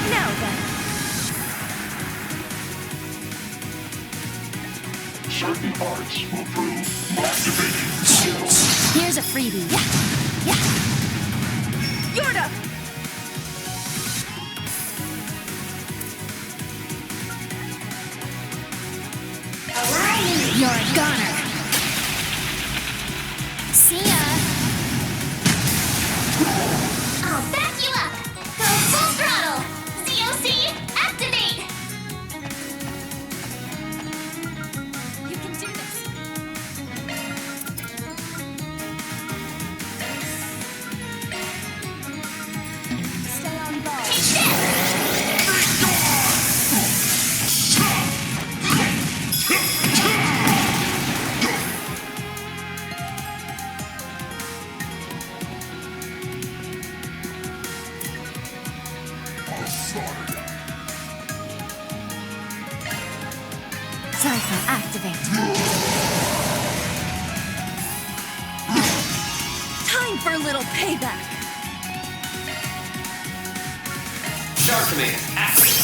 Now then. Certain parts will prove activating skills. Here's a freebie. Yorda! You're a goner. See ya. I'll back you up. Go full throttle. ZOC, activate. You can do this. Stay on ball. I'll slaughter you. Zypha, activate. Time for a little payback. Shark Command, active!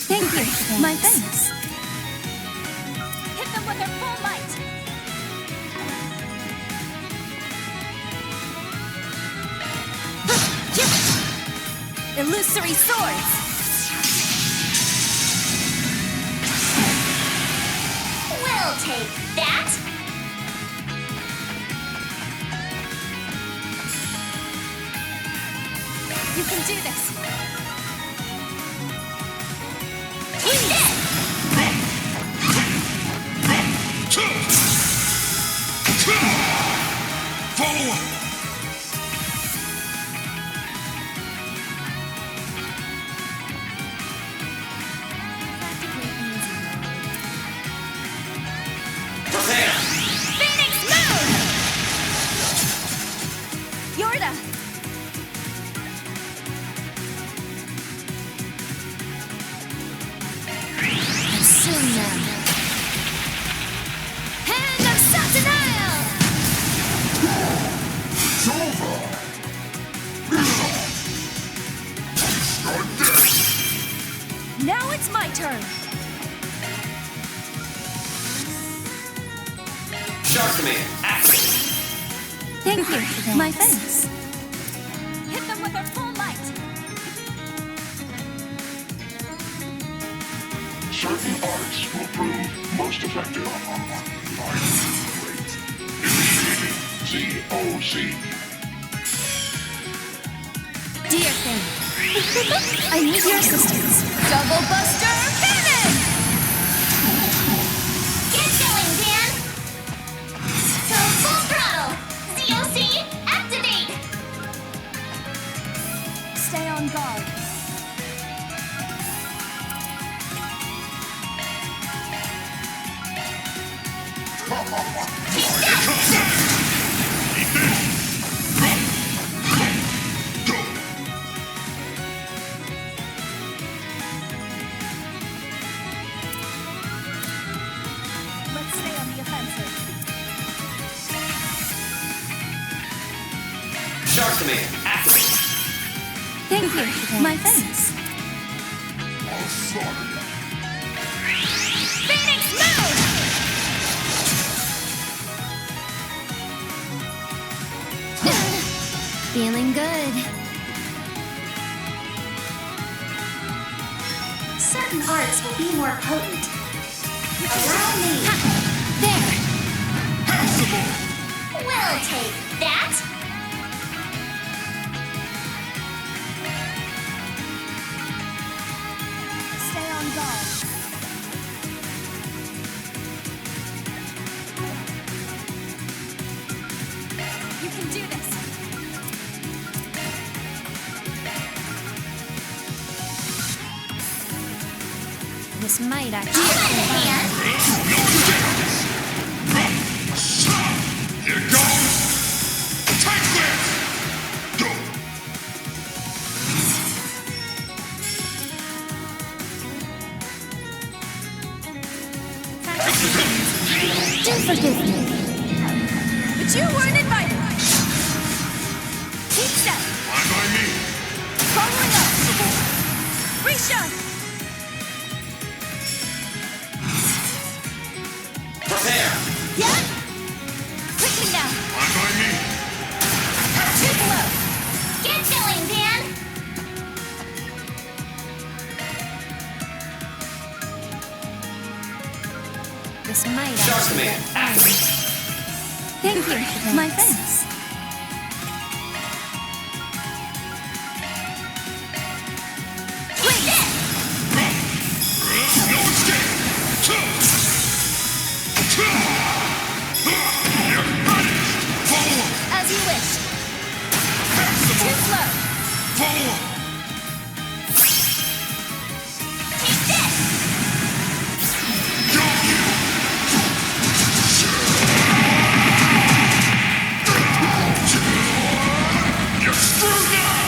Thank you. My thanks. Hit them with their full might. Illusory swords. We'll take that. You can do this. Follow up! Prepare! Phoenix move! Yorda! Consume them. Hand of Satanael! It's over! You're dead! Now it's my turn. Shark Command, active! Thank you. My thanks. Hit them with their full might. Certain arts will prove most effective. I'm great. Initiating ZOC. Dear thing. I need your assistance. Double Buster Cannon! Get going, Dan. Go full throttle. ZOC, activate. Stay on guard. Shark Command, activate. Thank you. My thanks. I'll slaughter you. Phoenix, move! Feeling good. Certain arts will be more potent. Allow me. There. We'll take that. Stay on guard. You can do this. This might actually. Here goes! Take this! Go! Do forgive me. But you weren't invited. Keep step. Fine by me. Following up. Risha! Prepare. Yeah? Quickly now. Fine by me. Too low. Get going, Dan. This might Shark actually. Command, activate. Thank you. My thanks. Take this. No escape! You're punished! Follow up! As you wish. Pass Too slow. Follow up! Take this. Got you! You're screwed now!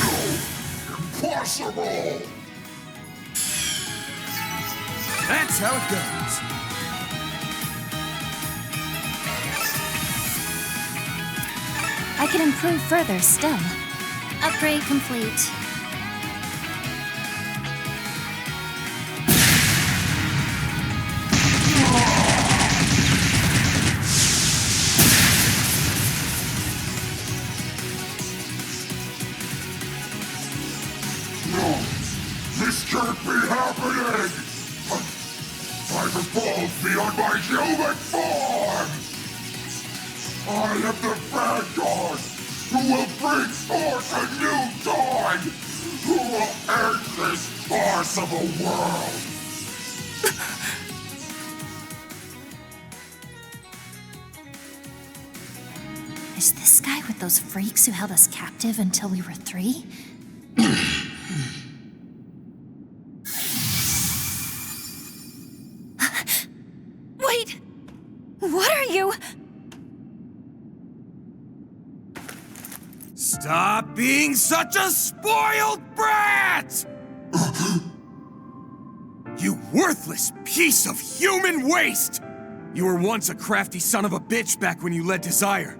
No! Impossible! That's how it goes. I can improve further still. Upgrade complete. No! This can't be happening! I've evolved beyond my human form! I am the Vanguard, who will bring forth a new dawn! Who will end this farce of a world! Is this guy with those freaks who held us captive until we were 3? Wait! What are you? Stop being such a spoiled brat! You worthless piece of human waste! You were once a crafty son of a bitch back when you led Desire.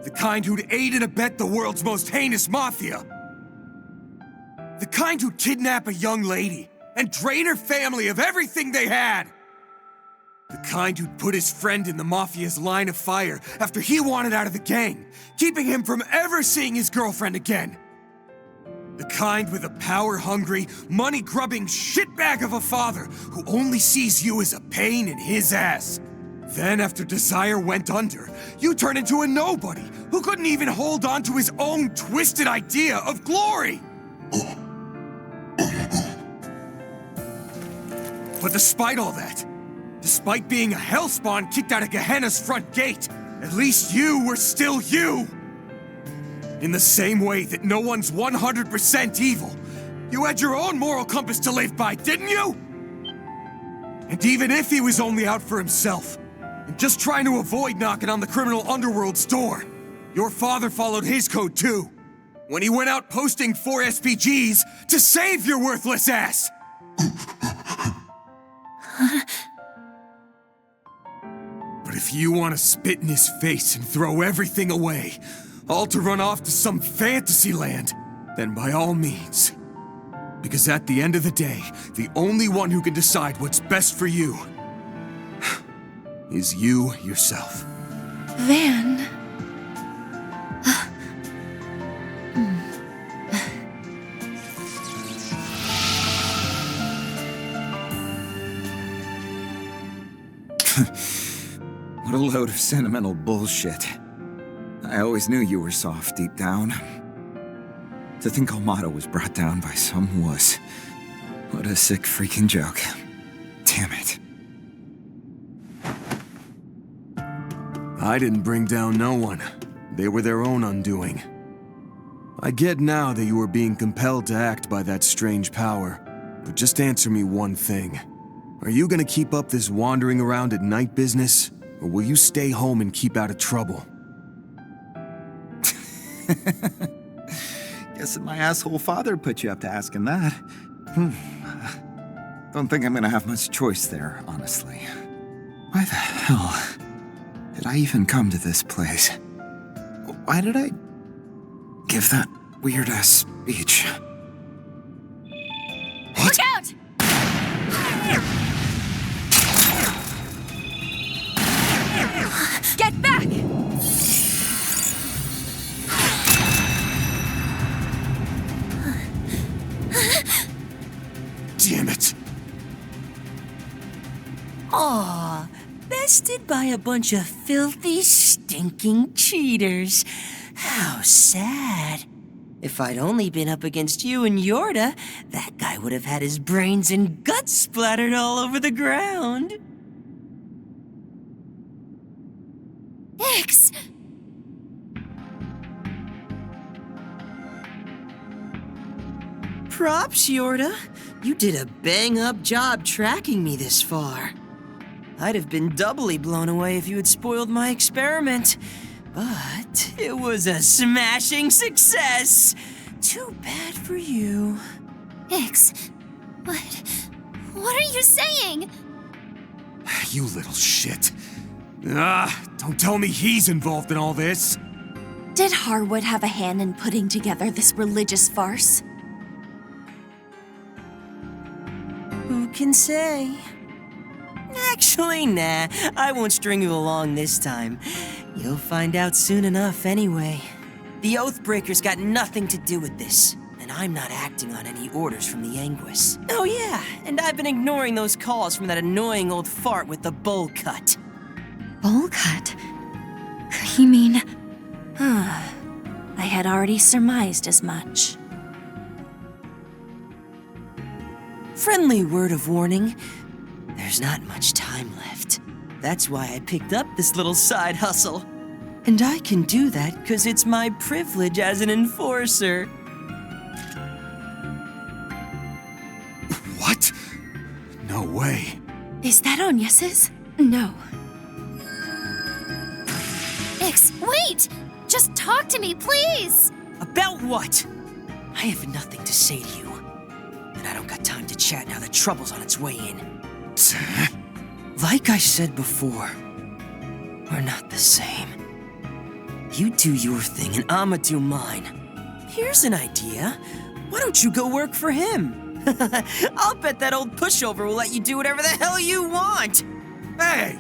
The kind who'd aid and abet the world's most heinous mafia. The kind who'd kidnap a young lady and drain her family of everything they had. The kind who'd put his friend in the mafia's line of fire after he wanted out of the gang, keeping him from ever seeing his girlfriend again. The kind with a power-hungry, money-grubbing shitbag of a father who only sees you as a pain in his ass. Then, after Desire went under, you turned into a nobody who couldn't even hold on to his own twisted idea of glory. But despite all that, despite being a hellspawn kicked out of Gehenna's front gate, at least you were still you. In the same way that no one's 100% evil, you had your own moral compass to live by, didn't you? And even if he was only out for himself, and just trying to avoid knocking on the criminal underworld's door, your father followed his code too, when he went out posting 4 SPGs to save your worthless ass! But if you want to spit in his face and throw everything away, all to run off to some fantasy land, then by all means. Because at the end of the day, the only one who can decide what's best for you is you yourself. Van. What a load of sentimental bullshit. I always knew you were soft deep down. To think Almada was brought down by some wuss. What a sick freaking joke. Damn it. I didn't bring down no one. They were their own undoing. I get now that you were being compelled to act by that strange power, but just answer me one thing. Are you gonna keep up this wandering around at night business, or will you stay home and keep out of trouble? Guessing my asshole father put you up to asking that. Don't think I'm gonna have much choice there, honestly. Why the hell did I even come to this place? Why did I give that weird-ass speech? Look out! Get back! Damn it! Aw, bested by a bunch of filthy, stinking cheaters. How sad. If I'd only been up against you and Yorda, that guy would have had his brains and guts splattered all over the ground. Ix! Props, Yorda. You did a bang-up job tracking me this far. I'd have been doubly blown away if you had spoiled my experiment. But it was a smashing success. Too bad for you. Ix, what are you saying? You little shit. Don't tell me he's involved in all this. Did Harwood have a hand in putting together this religious farce? Who can say? Actually, nah. I won't string you along this time. You'll find out soon enough anyway. The Oathbreakers got nothing to do with this, and I'm not acting on any orders from the Anguis. Oh yeah, and I've been ignoring those calls from that annoying old fart with the bowl cut. Bowl cut? You mean... I had already surmised as much. Friendly word of warning. There's not much time left. That's why I picked up this little side hustle. And I can do that because it's my privilege as an enforcer. What? No way. Is that Agnes's? No. Ix, wait! Just talk to me, please! About what? I have nothing to say to you. And I don't got time to chat now that trouble's on its way in. Like I said before, we're not the same. You do your thing and I'ma do mine. Here's an idea. Why don't you go work for him? I'll bet that old pushover will let you do whatever the hell you want. Hey!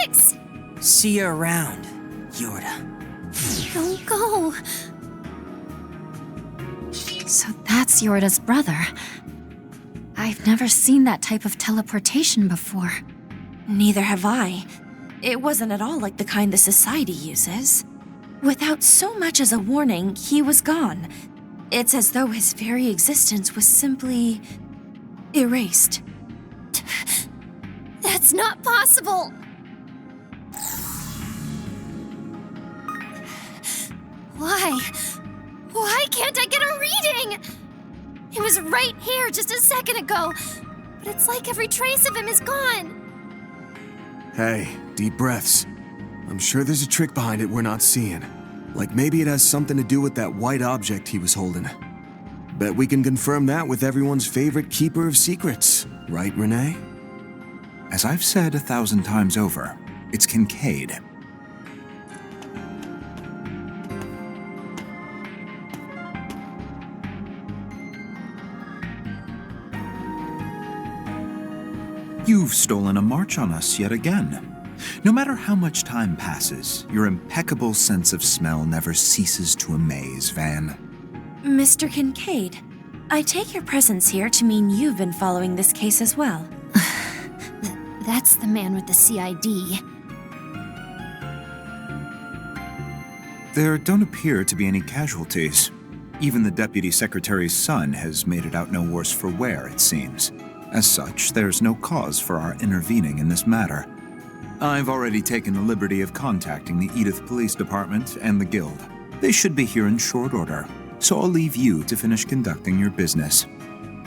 Ix! See you around, Yorda. Don't go. So that's Yorda's brother. I've never seen that type of teleportation before. Neither have I. It wasn't at all like the kind the Society uses. Without so much as a warning, he was gone. It's as though his very existence was simply... erased. That's not possible! Why? Why can't I get a reading? He was right here just a second ago, but it's like every trace of him is gone. Hey, deep breaths. I'm sure there's a trick behind it we're not seeing. Like maybe it has something to do with that white object he was holding. Bet we can confirm that with everyone's favorite keeper of secrets, right, Renee? As I've said 1,000 times over, It's Kincaid. You've stolen a march on us yet again. No matter how much time passes, your impeccable sense of smell never ceases to amaze, Van. Mr. Kincaid, I take your presence here to mean you've been following this case as well. That's the man with the CID. There don't appear to be any casualties. Even the Deputy Secretary's son has made it out no worse for wear, it seems. As such, there's no cause for our intervening in this matter. I've already taken the liberty of contacting the Edith Police Department and the Guild. They should be here in short order, so I'll leave you to finish conducting your business.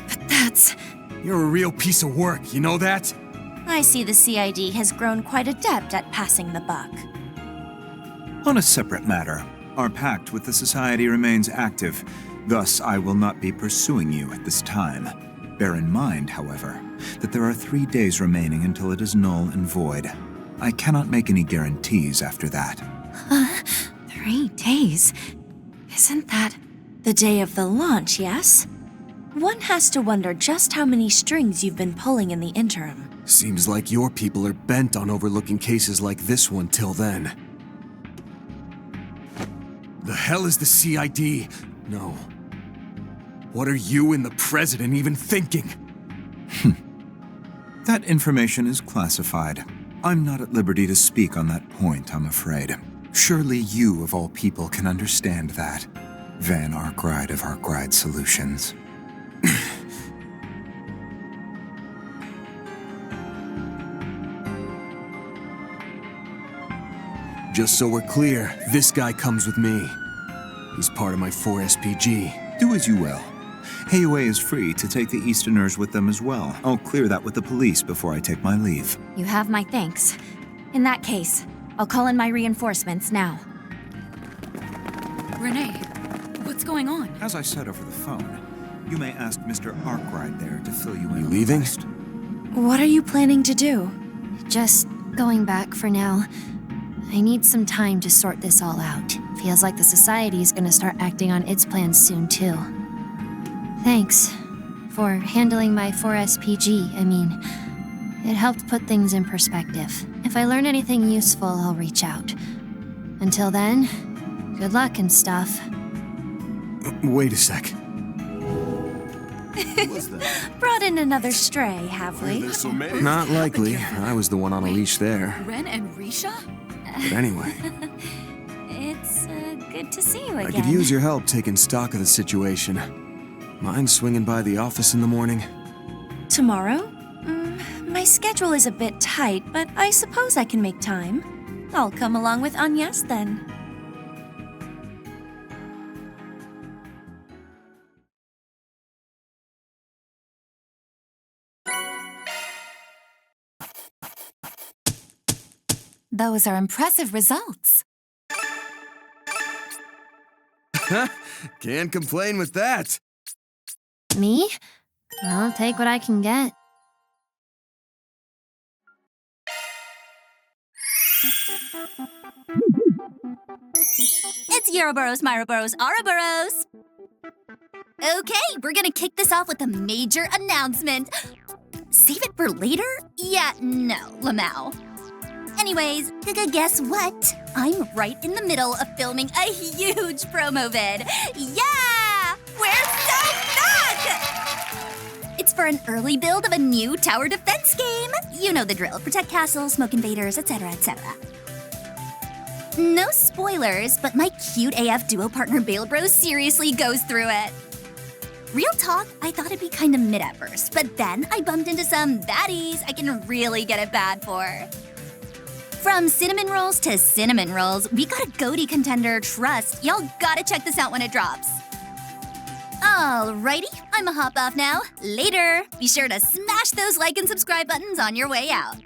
But that's... You're a real piece of work, you know that? I see the CID has grown quite adept at passing the buck. On a separate matter, our pact with the Society remains active, thus I will not be pursuing you at this time. Bear in mind, however, that there are 3 days remaining until it is null and void. I cannot make any guarantees after that. 3 days? Isn't that the day of the launch, yes? One has to wonder just how many strings you've been pulling in the interim. Seems like your people are bent on overlooking cases like this one till then. The hell is the CID? No. What are you and the President even thinking? That information is classified. I'm not at liberty to speak on that point, I'm afraid. Surely you, of all people, can understand that. Van Arkwright of Arkwright Solutions. Just so we're clear, this guy comes with me. He's part of my 4SPG. Do as you will. AOA is free to take the Easterners with them as well. I'll clear that with the police before I take my leave. You have my thanks. In that case, I'll call in my reinforcements now. Renee, what's going on? As I said over the phone, you may ask Mr. Arkwright there to fill you in. You leaving? What are you planning to do? Just going back for now. I need some time to sort this all out. Feels like the Society's gonna start acting on its plans soon, too. Thanks for handling my 4SPG. I mean, it helped put things in perspective. If I learn anything useful, I'll reach out. Until then, good luck and stuff. Wait a sec. Brought in another stray, have we? Not likely. I was the one on a leash there. Ren and Risha? But anyway, It's good to see you again. I could use your help taking stock of the situation. Mind swinging by the office in the morning? Tomorrow? My schedule is a bit tight, but I suppose I can make time. I'll come along with Agnes then. Those are impressive results. Can't complain with that. Me? I'll take what I can get. It's Euroboros, Myroboros, Ouroboros! Okay, we're gonna kick this off with a major announcement. Save it for later? Yeah, no, Lamau. Anyways, guess what? I'm right in the middle of filming a huge promo vid. Yeah! We're so back! It's for an early build of a new tower defense game. You know the drill. Protect castles, smoke invaders, etc., etc. No spoilers, but my cute AF duo partner Bale Bros seriously goes through it. Real talk, I thought it'd be kinda mid at first, but then I bumped into some baddies I can really get it bad for. From cinnamon rolls to cinnamon rolls, we got a GOATY contender, trust. Y'all gotta check this out when it drops. Alrighty, I'ma hop off now. Later. Be sure to smash those like and subscribe buttons on your way out.